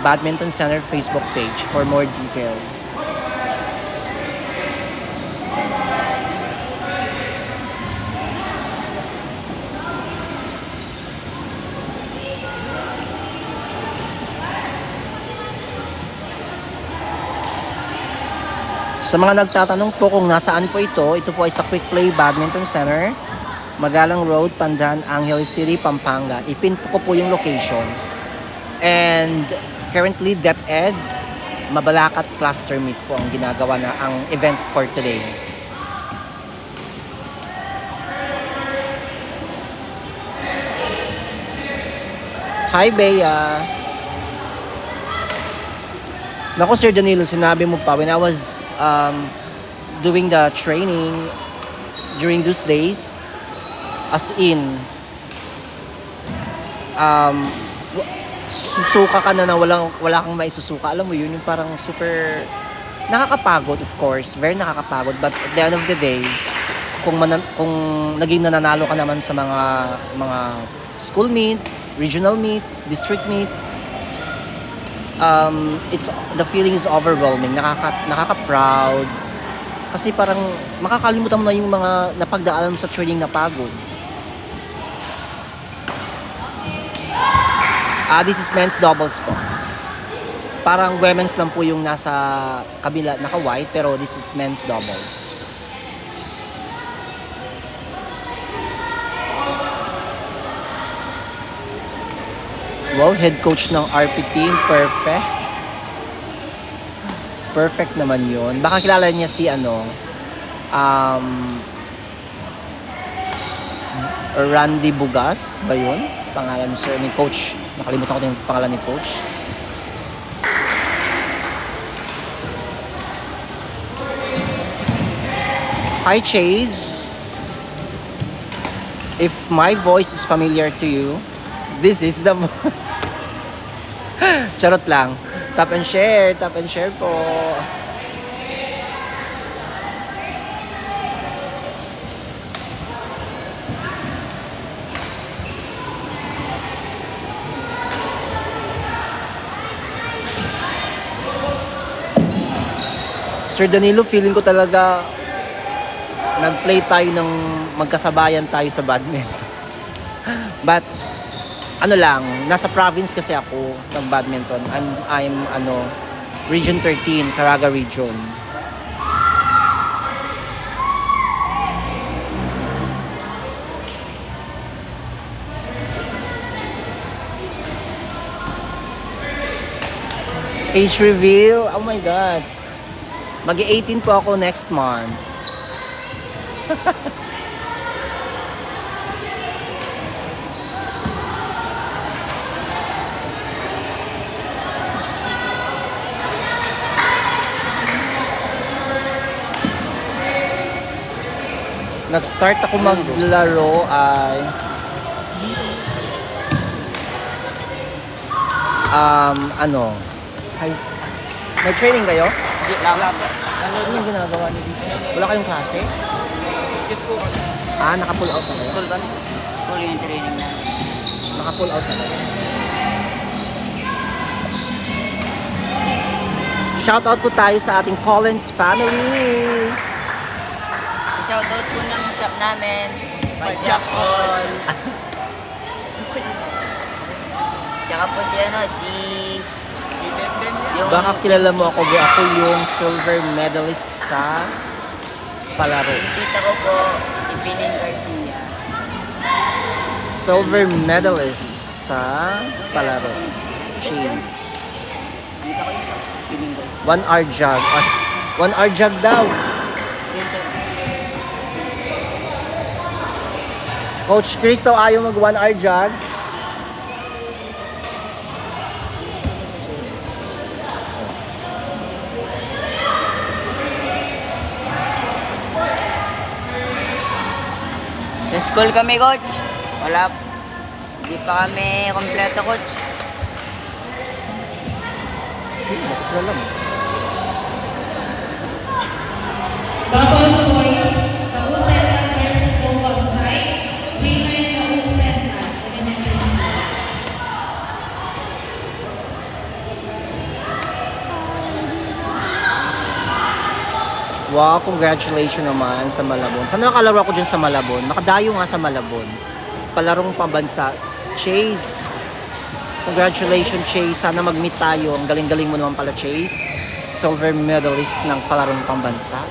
A: Badminton Center Facebook page for more details. Sa mga nagtatanong po kung nasaan po ito po ay sa Quick Play Badminton Center, Magalang Road, Pandan, Angeles City, Pampanga. Ipin ko po yung location. And currently, DepEd, Mabalacat Cluster Meet po ang ginagawa na ang event for today. Hi, Bea. Naku, Sir Danilo, sinabi mo pa, when I was doing the training during those days, as in, susuka ka na wala kang maisusuka. Alam mo yun, yung parang super nakakapagod, of course, very nakakapagod. But at the end of the day, kung naging nananalo ka naman sa mga school meet, regional meet, district meet, the feeling is overwhelming, nakaka-proud, kasi parang makakalimutan mo na yung mga napagdaanan mo sa training na pagod. This is men's doubles po. Parang women's lang po yung nasa kabila, naka-white, pero this is men's doubles. Wow, head coach ng RP team, perfect. Perfect naman yun. Baka kilala niya si Randy Bugas ba yun? Pangalan ni coach. Nakalimutan ko yung pangalan ni coach. Hi, Chase. If my voice is familiar to you, this is the charot lang. Tap and share po. Sir Danilo, feeling ko talaga nag-play tayo ng magkasabayan tayo sa badminton. But nasa province kasi ako ng badminton. I'm Region 13, Caraga Region. Age reveal, oh my God. Mag-18 po ako next month. Nag-start ako maglaro ay may training kayo?
F: Hindi lang.
A: Ano yung ginagawa niyo dito? Wala kayong klase?
F: Excuse po.
A: Naka-pull out na kayo?
F: School kami. School yung training na.
A: Naka-pull out na kayo? Shoutout po tayo sa ating Collins family!
F: Shoutout po ng shop namin. Pajak all. Tsaka po si yung
A: Baka kilala mo ako, bro. Ako yung silver medalist sa palaro.
F: Tita ko po, si Pining Garcia.
A: Silver medalist sa palaro. Chase.
F: Tita ko yun, Pining Garcia.
A: 1 hour jog. 1 hour jog daw.
F: Sino sir?
A: Coach Chris, so ayaw mag 1 hour jog?
F: Sa school kami, coach. Wala. Hindi pa kami kompleto, coach.
A: Sige, wala mo.
D: Double points. The O Central versus the O outside. Winner the O Central.
A: Wow, congratulations naman sa Malabon. Sana nakalaro ako dyan sa Malabon. Nakadayo nga sa Malabon. Palarong pambansa. Chase. Congratulations, Chase. Sana mag-meet tayo. Ang galing-galing mo naman pala, Chase. Silver medalist ng palarong pambansa.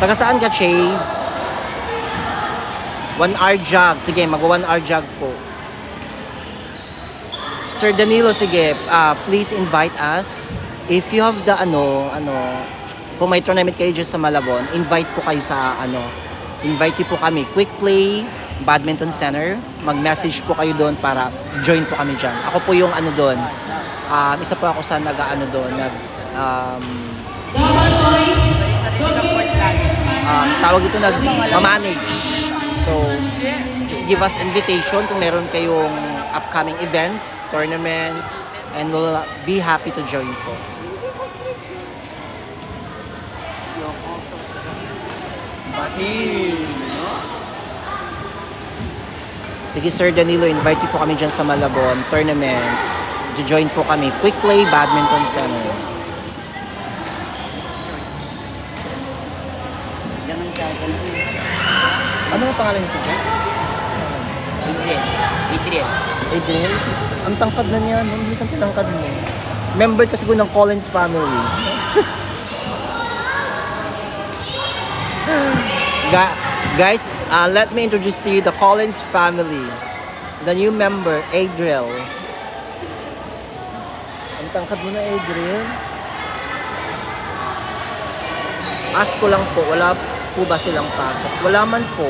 A: Taga saan ka, Chase? 1 hour jog. Sige, mag-1 hour jog po. Sir Danilo, sige, please invite us. If you have the kung may tournament kayo dyan sa Malabon, invite po kayo sa invite po kami. Quick Play Badminton Center. Mag-message po kayo doon para join po kami dyan. Ako po yung doon. Isa po ako sa doon.
D: Double points.
A: Tawag ito nag-manage. So, just give us invitation kung meron kayong upcoming events, tournament, and we'll be happy to join po. Sige Sir Danilo, invite po kami dyan sa Malabon tournament. Jo-join po kami. Quick Play Badminton Center.
F: Ganun siya, ganun.
A: Ano ang pangalan nito dyan?
F: Adriel. Adriel.
A: Adriel? Ang tangkad na niya. Ang bilis ang tinangkad mo. Member kasi ko ng Collins family. Guys, let me introduce to you the Collins family. The new member, Adriel. Ang tangkad mo na, Adriel. Ask ko lang po, wala po ba silang pasok? Wala man po.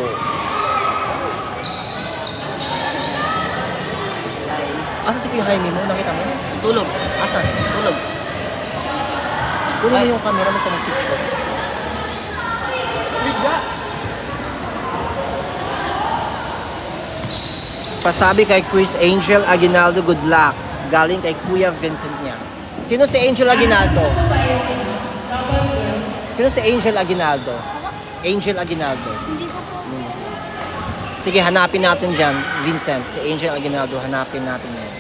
A: Asa si Kuya Jaime mo? Nakita mo?
F: Tulog.
A: Asan?
F: Tulog.
A: Kunin mo yung camera mo mag picture. Pasabi kay Chris Angel Aguinaldo, good luck. Galing kay Kuya Vincent niya. Sino si Angel Aguinaldo? Sino si Angel Aguinaldo? Angel Aguinaldo.
B: Hindi ko po.
A: Sige, hanapin natin dyan, Vincent. Si Angel Aguinaldo, hanapin natin yan.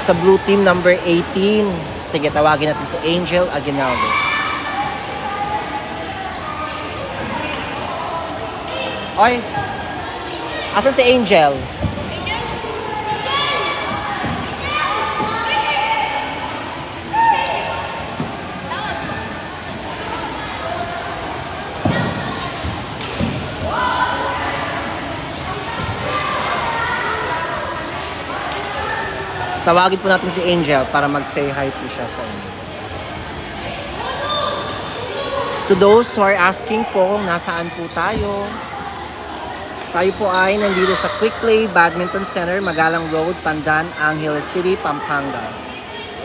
A: Sa blue team number 18. Sige, tawagin natin si Angel Aguinaldo. Oy! Asa si Angel? Tawagin po natin si Angel para mag-say hi po siya sa inyo. To those who are asking po kung nasaan po tayo, tayo po ay nandito sa Quick Play Badminton Center, Magalang Road, Pandan, Angeles City, Pampanga.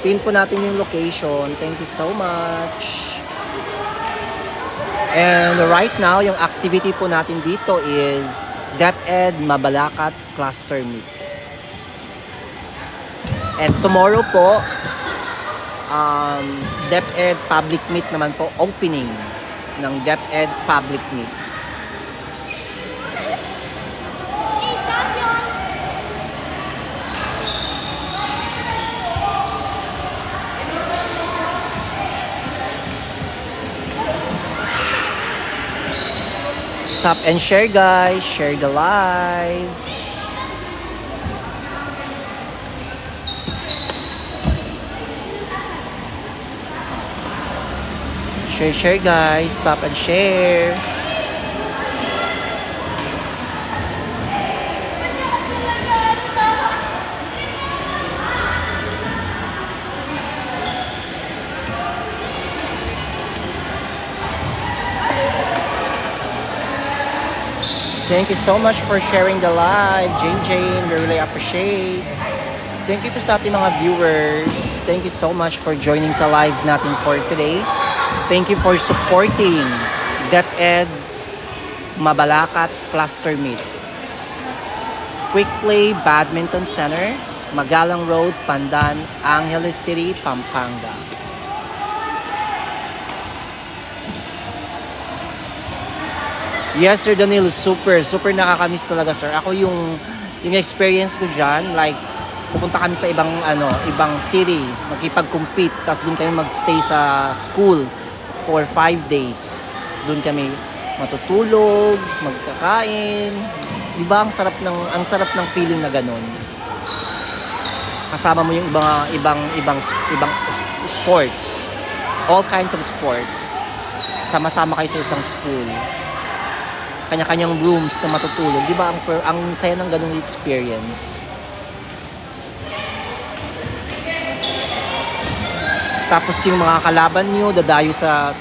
A: Pin po natin yung location. Thank you so much. And right now, yung activity po natin dito is DepEd Mabalacat Cluster Meet. And tomorrow po, DepEd Public Meet naman po, opening ng DepEd Public Meet. Tap and share guys, share the live. Share guys. Stop and share. Thank you so much for sharing the live, Jane. We really appreciate. Thank you po sa ating mga viewers. Thank you so much for joining sa live natin for today. Thank you for supporting DepEd Mabalacat Cluster Meet. Quick Play Badminton Center, Magalang Road, Pandan, Angeles City, Pampanga. Yes, Sir Danilo, super nakakamiss talaga, sir. Ako yung experience ko diyan, like pupunta kami sa ibang city, makipag-compete, tapos doon kami magstay sa school for 5 days. Doon kami matutulog, magkakain. 'Di ba ang sarap ng feeling na ganun. Kasama mo yung ibang sports. All kinds of sports. Sama-sama kayo sa isang school. Kanya-kanyang rooms na matutulog. Di ba ang saya ng ganung experience? Tapos yung mga kalaban nyo, dadayo sa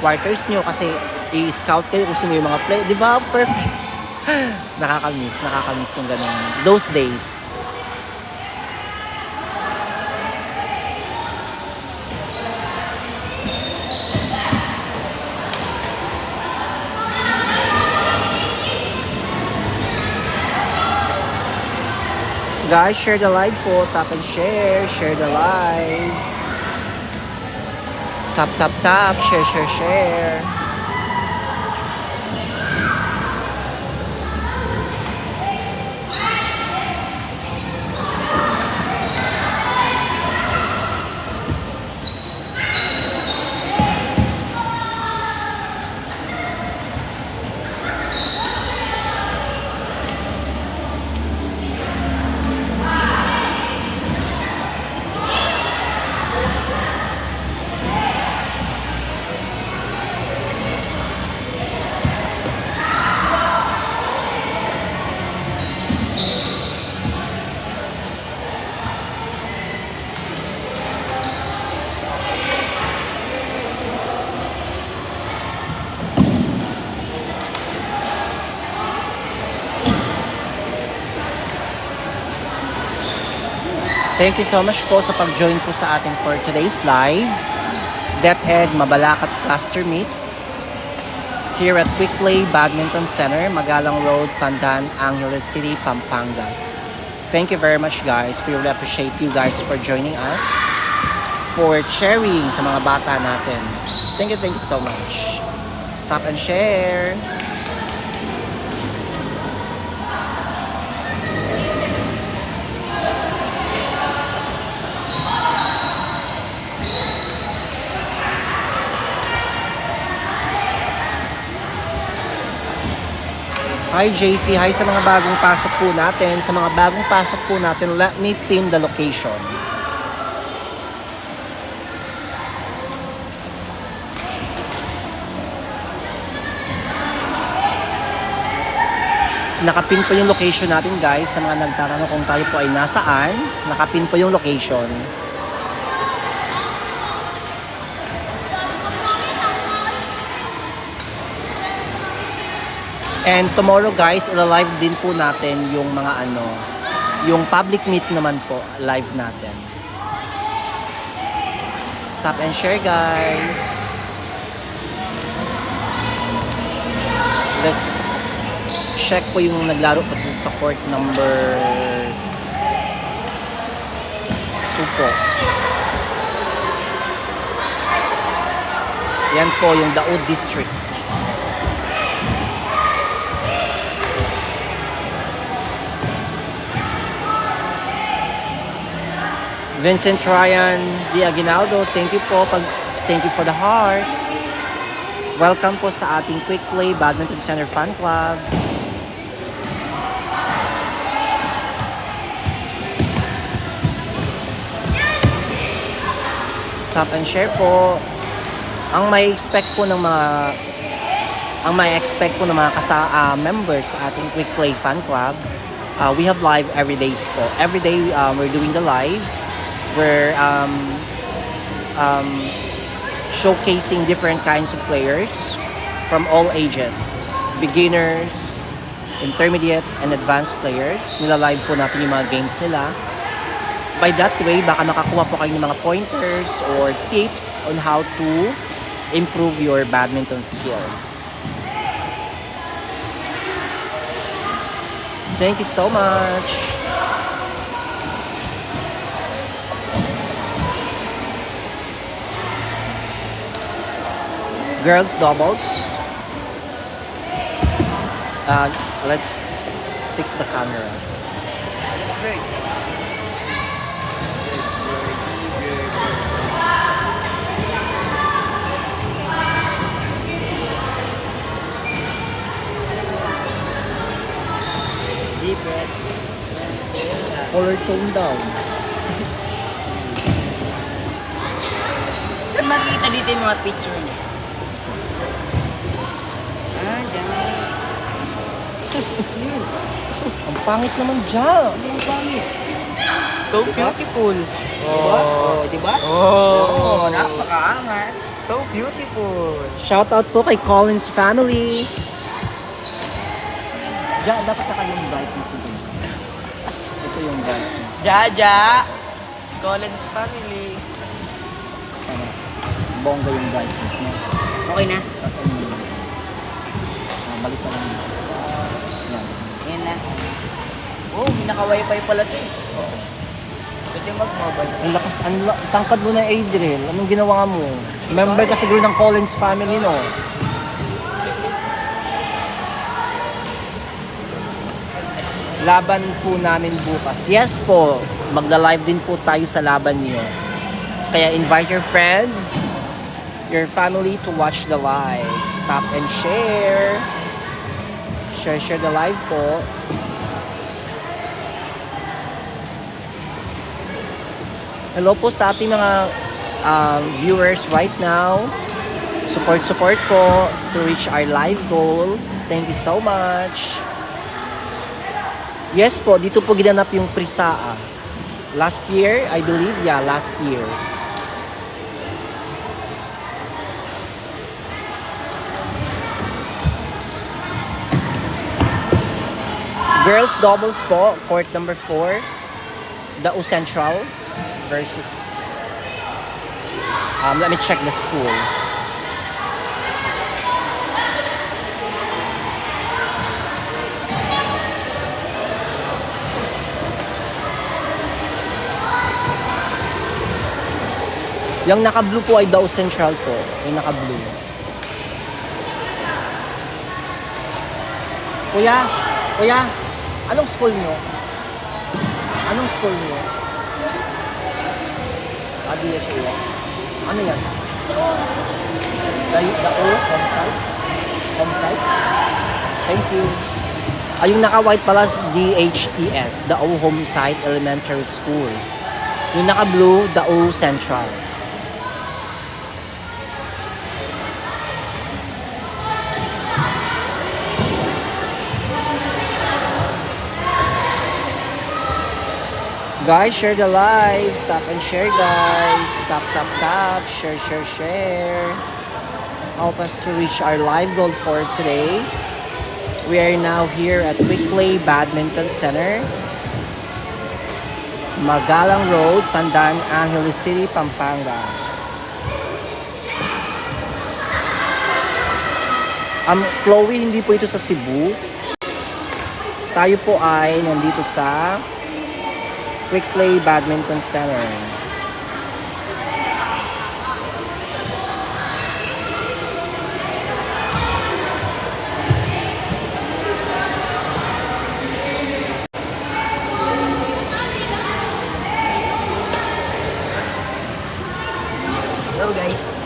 A: quarters nyo kasi i-scout kayo kung sino yung mga play. Di ba? Perfect. Nakakamiss yung ganun. Those days. Guys, share the live po. Tap and share. Share the live. Tap. Share. Thank you so much po sa pag-join po sa atin for today's live. DepEd Mabalacat Cluster Meet here at Quick Play Badminton Center, Magalang Road, Pandan, Angeles City, Pampanga. Thank you very much guys. We really appreciate you guys for joining us, for sharing sa mga bata natin. Thank you so much. Tap and share. Hi JC, hi sa mga bagong pasok po natin. Sa mga bagong pasok po natin, let me pin the location. Nakapin po yung location natin guys. Sa mga nagtatanong kung tayo po ay nasaan, nakapin po yung location. And tomorrow guys, ila-live din po natin yung mga yung public meet naman po, live natin. Tap and share guys. Let's check po yung naglaro po sa court number 2 po. Yan po yung Daod District. Vincent Ryan Di Aguinaldo, thank you po. Thank you for the heart. Welcome po sa ating Quick Play Badminton Center Fan Club. Tap and share po. ang may expect po ng mga members sa ating Quick Play Fan Club, we have live every day po. Every day we're doing the live. We're showcasing different kinds of players from all ages. Beginners, intermediate, and advanced players. Nila-live po natin yung mga games nila. By that way, baka makakuha po kayo ng mga pointers or tips on how to improve your badminton skills. Thank you so much. Girls doubles. Let's fix the camera. Deep breath. Color tone down.
F: Saan makikita dito yung mga picture niya? Ah, dyan.
A: Ang pangit naman dyan.
F: Ang pangit.
A: So beautiful.
F: Diba? Oh, diba? Oo, napakaangas.
A: So beautiful. Shout out po kay Collins family. Diyan, dapat naka yung brightness dito. Ito yung brightness.
F: Jaja! Collins family.
A: Ano? Bongga yung brightness na.
F: Okay na?
A: Tapos ano yun? Balik ka lang dito sa... Yan.
F: Yan na. Oh, may naka-wifi pala ito. Pwede mag-mobile.
A: Ang lakas, tangkad mo na Adriel. Anong ginawa mo? Member ka siguro ng Collins family, no? Laban po namin bukas. Yes po, magla-live din po tayo sa laban niyo. Kaya invite your friends, your family to watch the live. Tap and share. Share the live po. Hello po sa ating mga viewers right now. Support po to reach our live goal. Thank you so much. Yes po, dito po ginanap yung Prisaa. Last year, I believe, last year. Girls doubles po, court number 4. Dao Central versus let me check the school. Yung naka-blue po ay Dao Central po. Yung naka-blue. Kuya, anong school nyo? Anong school nyo? DHAS. Ano yan? Dao Homesite? Homesite? Thank you. Yung naka-white pala, DHES. Dao Homesite Elementary School. Yung naka-blue, Dao Central. Guys, share the live. Tap and share, guys. Tap. Share. Help us to reach our live goal for today. We are now here at Quick Play Badminton Center. Magalang Road, Pandan, Angeles City, Pampanga. Chloe, hindi po ito sa Cebu. Tayo po ay nandito sa Quick Play Badminton Center.
F: Hello guys.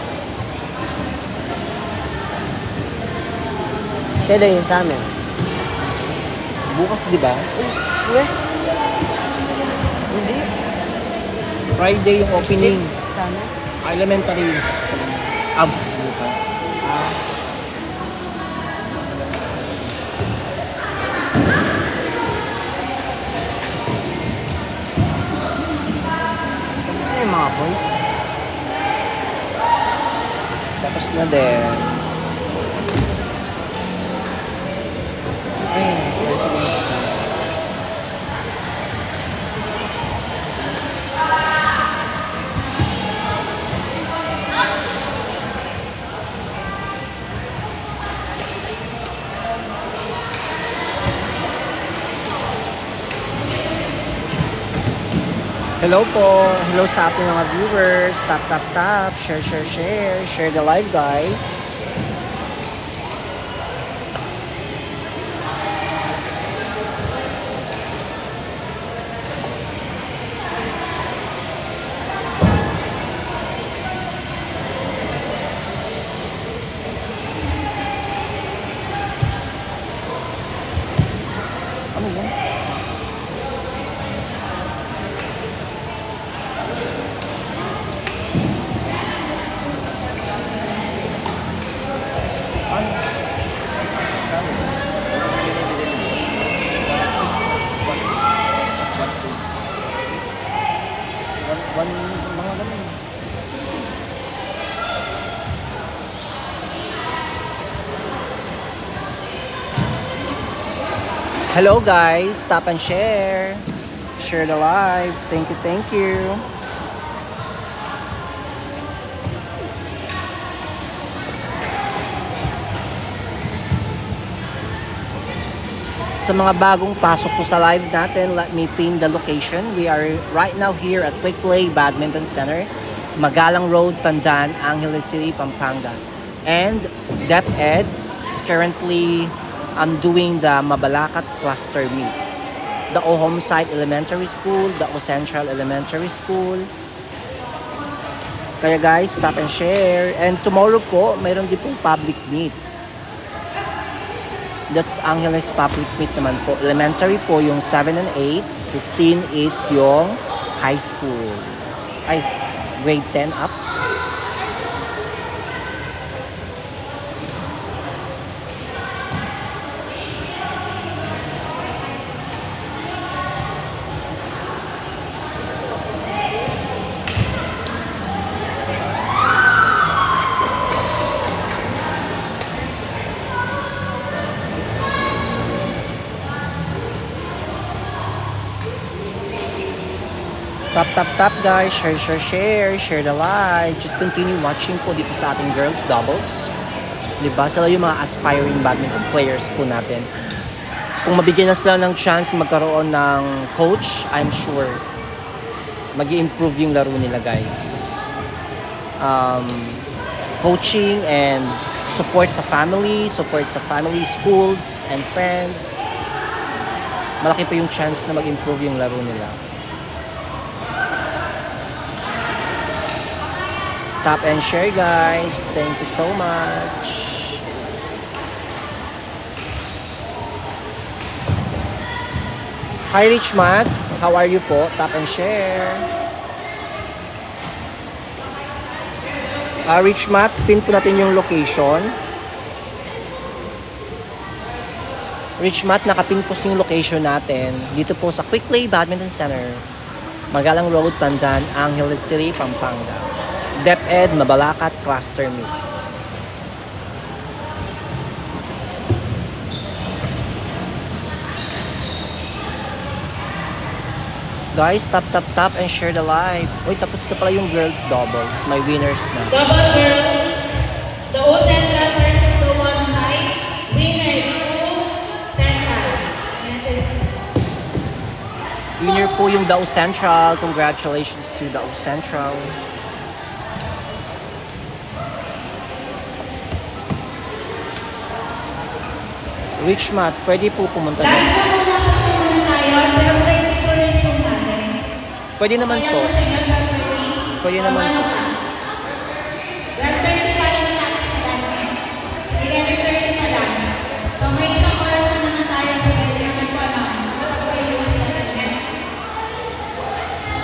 A: Kailan yun sa amin? Bukas, di ba?
F: Uwe? Hindi.
A: Friday yung opening.
F: Sana.
A: Elementary. Bukas. Tapos na yung mga boys. Tapos na din. Ay, 30 minutes na. Hello po. Hello sa ating mga viewers. Tap, tap, tap. Share, share, share. Share the live, guys. Ano yan? Mga ganun. Hello guys, stop and share. Share the live. Thank you, thank you. Sa mga bagong pasok po sa live natin, let me pin the location. We are right now here at Quick Play Badminton Center, Magalang Road, Pandan, Angeles City, Pampanga. And DepEd is currently doing the Mabalacat Cluster Meet. The O Homesite Elementary School, the O Central Elementary School. Kaya guys, stop and share. And tomorrow po, mayroon din pong public meet. That's Angeles Public Meet naman po. Elementary po yung 7 and 8. 15 is yung high school. Ay, grade 10 up. Tap, tap, tap guys. Share, share, share. Share the live. Just continue watching po dito sa ating girls doubles. Diba? Sila yung mga aspiring badminton players po natin. Kung mabigyan na sila ng chance magkaroon ng coach, I'm sure mag-i-improve yung laro nila guys. Coaching and support sa family, schools and friends. Malaki pa yung chance na mag-improve yung laro nila. Tap and share guys. Thank you so much. Hi Rich Matt. How are you po? Tap and share. Rich Matt, pin po natin yung location. Rich Matt, nakapin po yung location natin. Dito po sa Quick Play Badminton Center. Magalang Road, Pandan, Angeles City, Pampanga. DepEd Mabalacat Cluster Meet. Guys, tap, tap, tap and share the live. Uy, tapos na pala yung girls doubles. May winners na.
D: Double girls. The O Central versus the one side. Winner, the O Central.
A: Winner po yung Dao Central. Congratulations to Dao Central. Rich Matt, pwede po pumunta doon.
D: Last na muna po muna tayo. Pero pwede ko rin yung natin.
A: Pwede naman po. Pwede naman po.
D: 1:30 pa rin natin sa dati. 11:30 pa lang. So may isang oras pa naman tayo. So pwede naman po nakapag-pwede sa ganyan.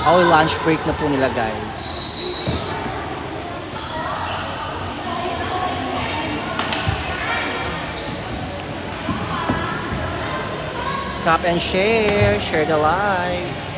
A: Oh, lunch break na po nila guys. Tap and share. Share the live.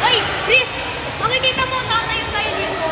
E: Ay, Chris! Makikita mo, tatayo tayo dito.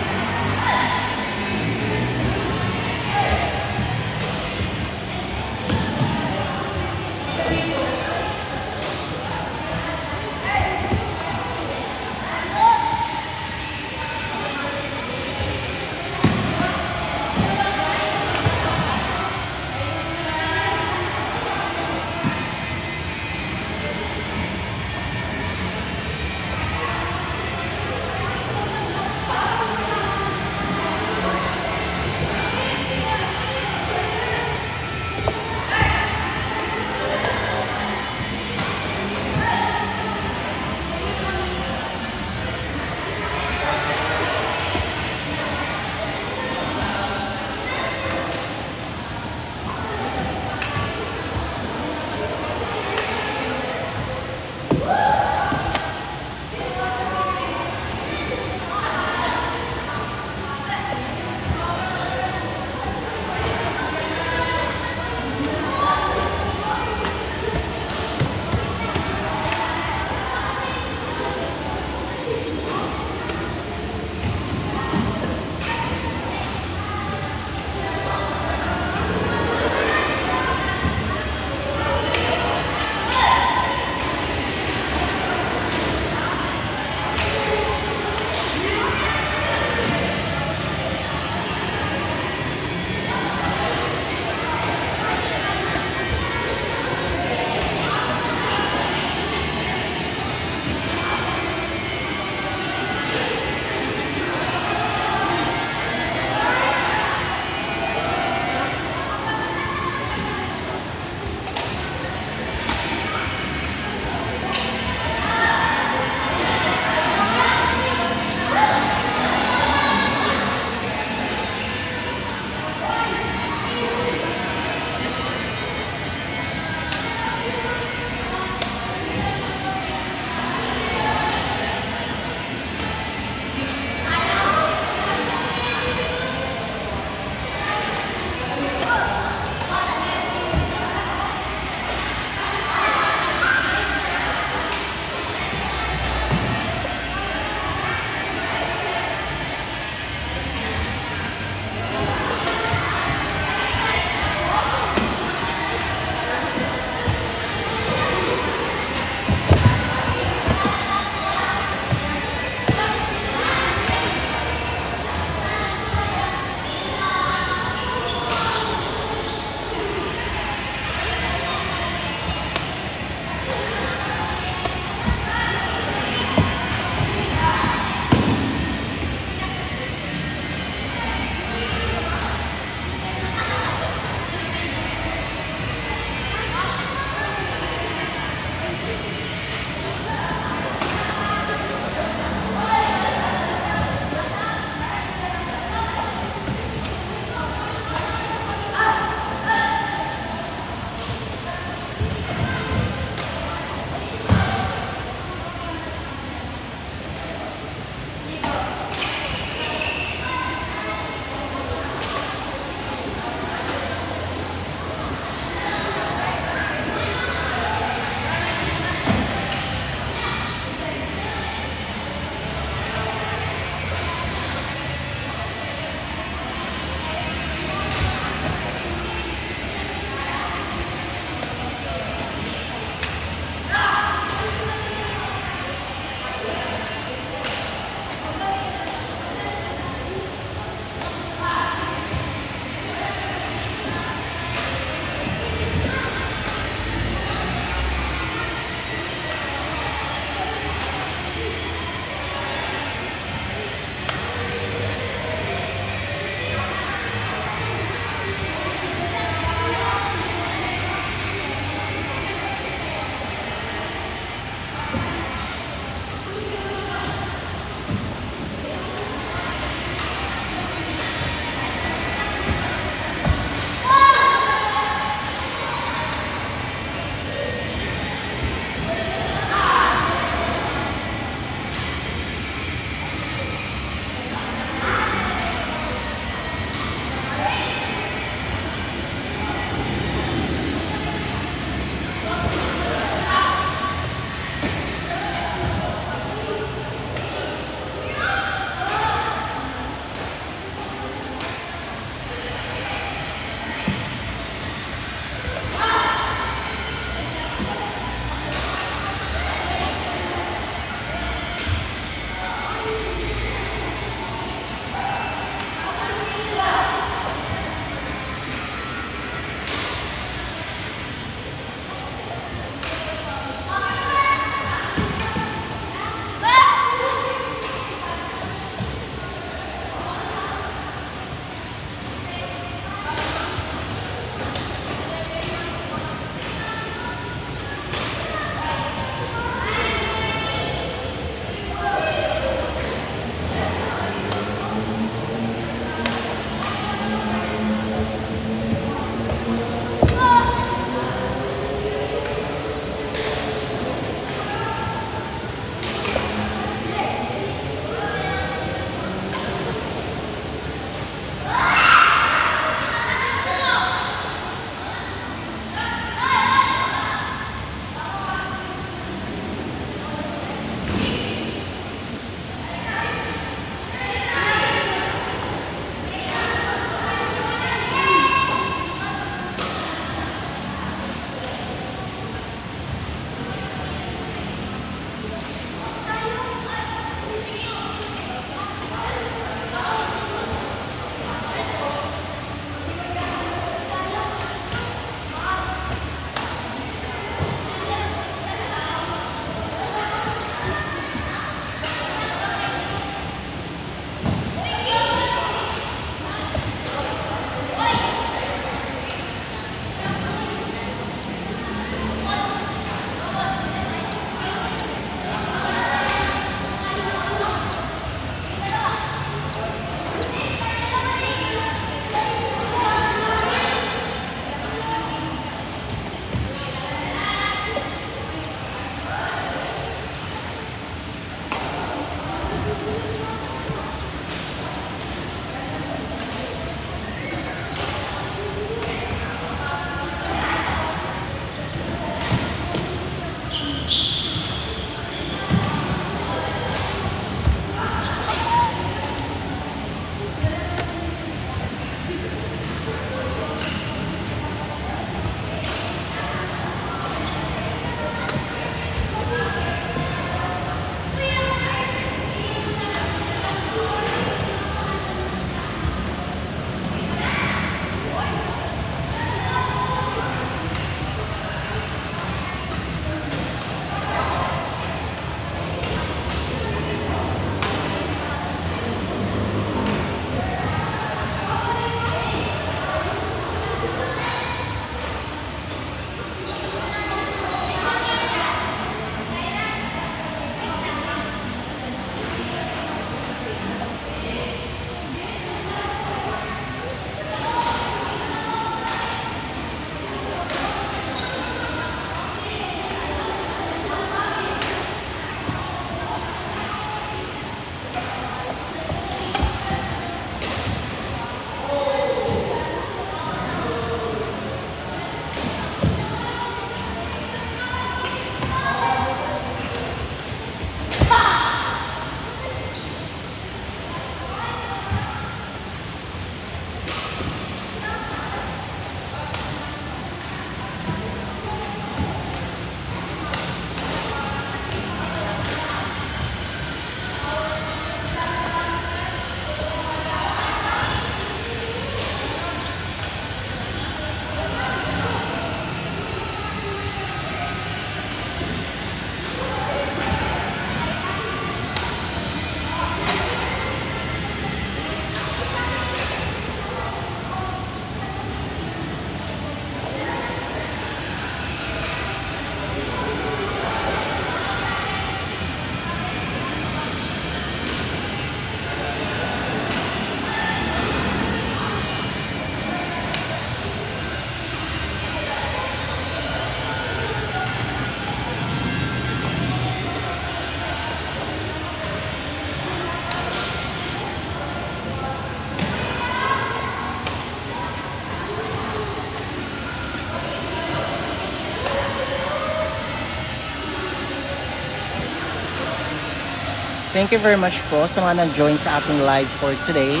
A: Thank you very much po sa mga nag-join sa ating live for today.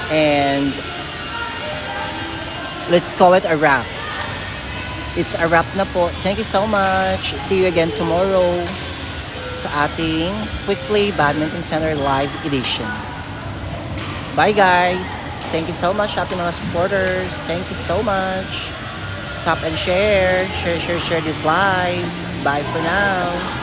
A: And let's call it a wrap. It's a wrap na po. Thank you so much. See you again tomorrow sa ating Quick Play Badminton Center Live Edition. Bye guys! Thank you so much sa ating mga supporters. Thank you so much. Tap and share. Share this live. Bye for now.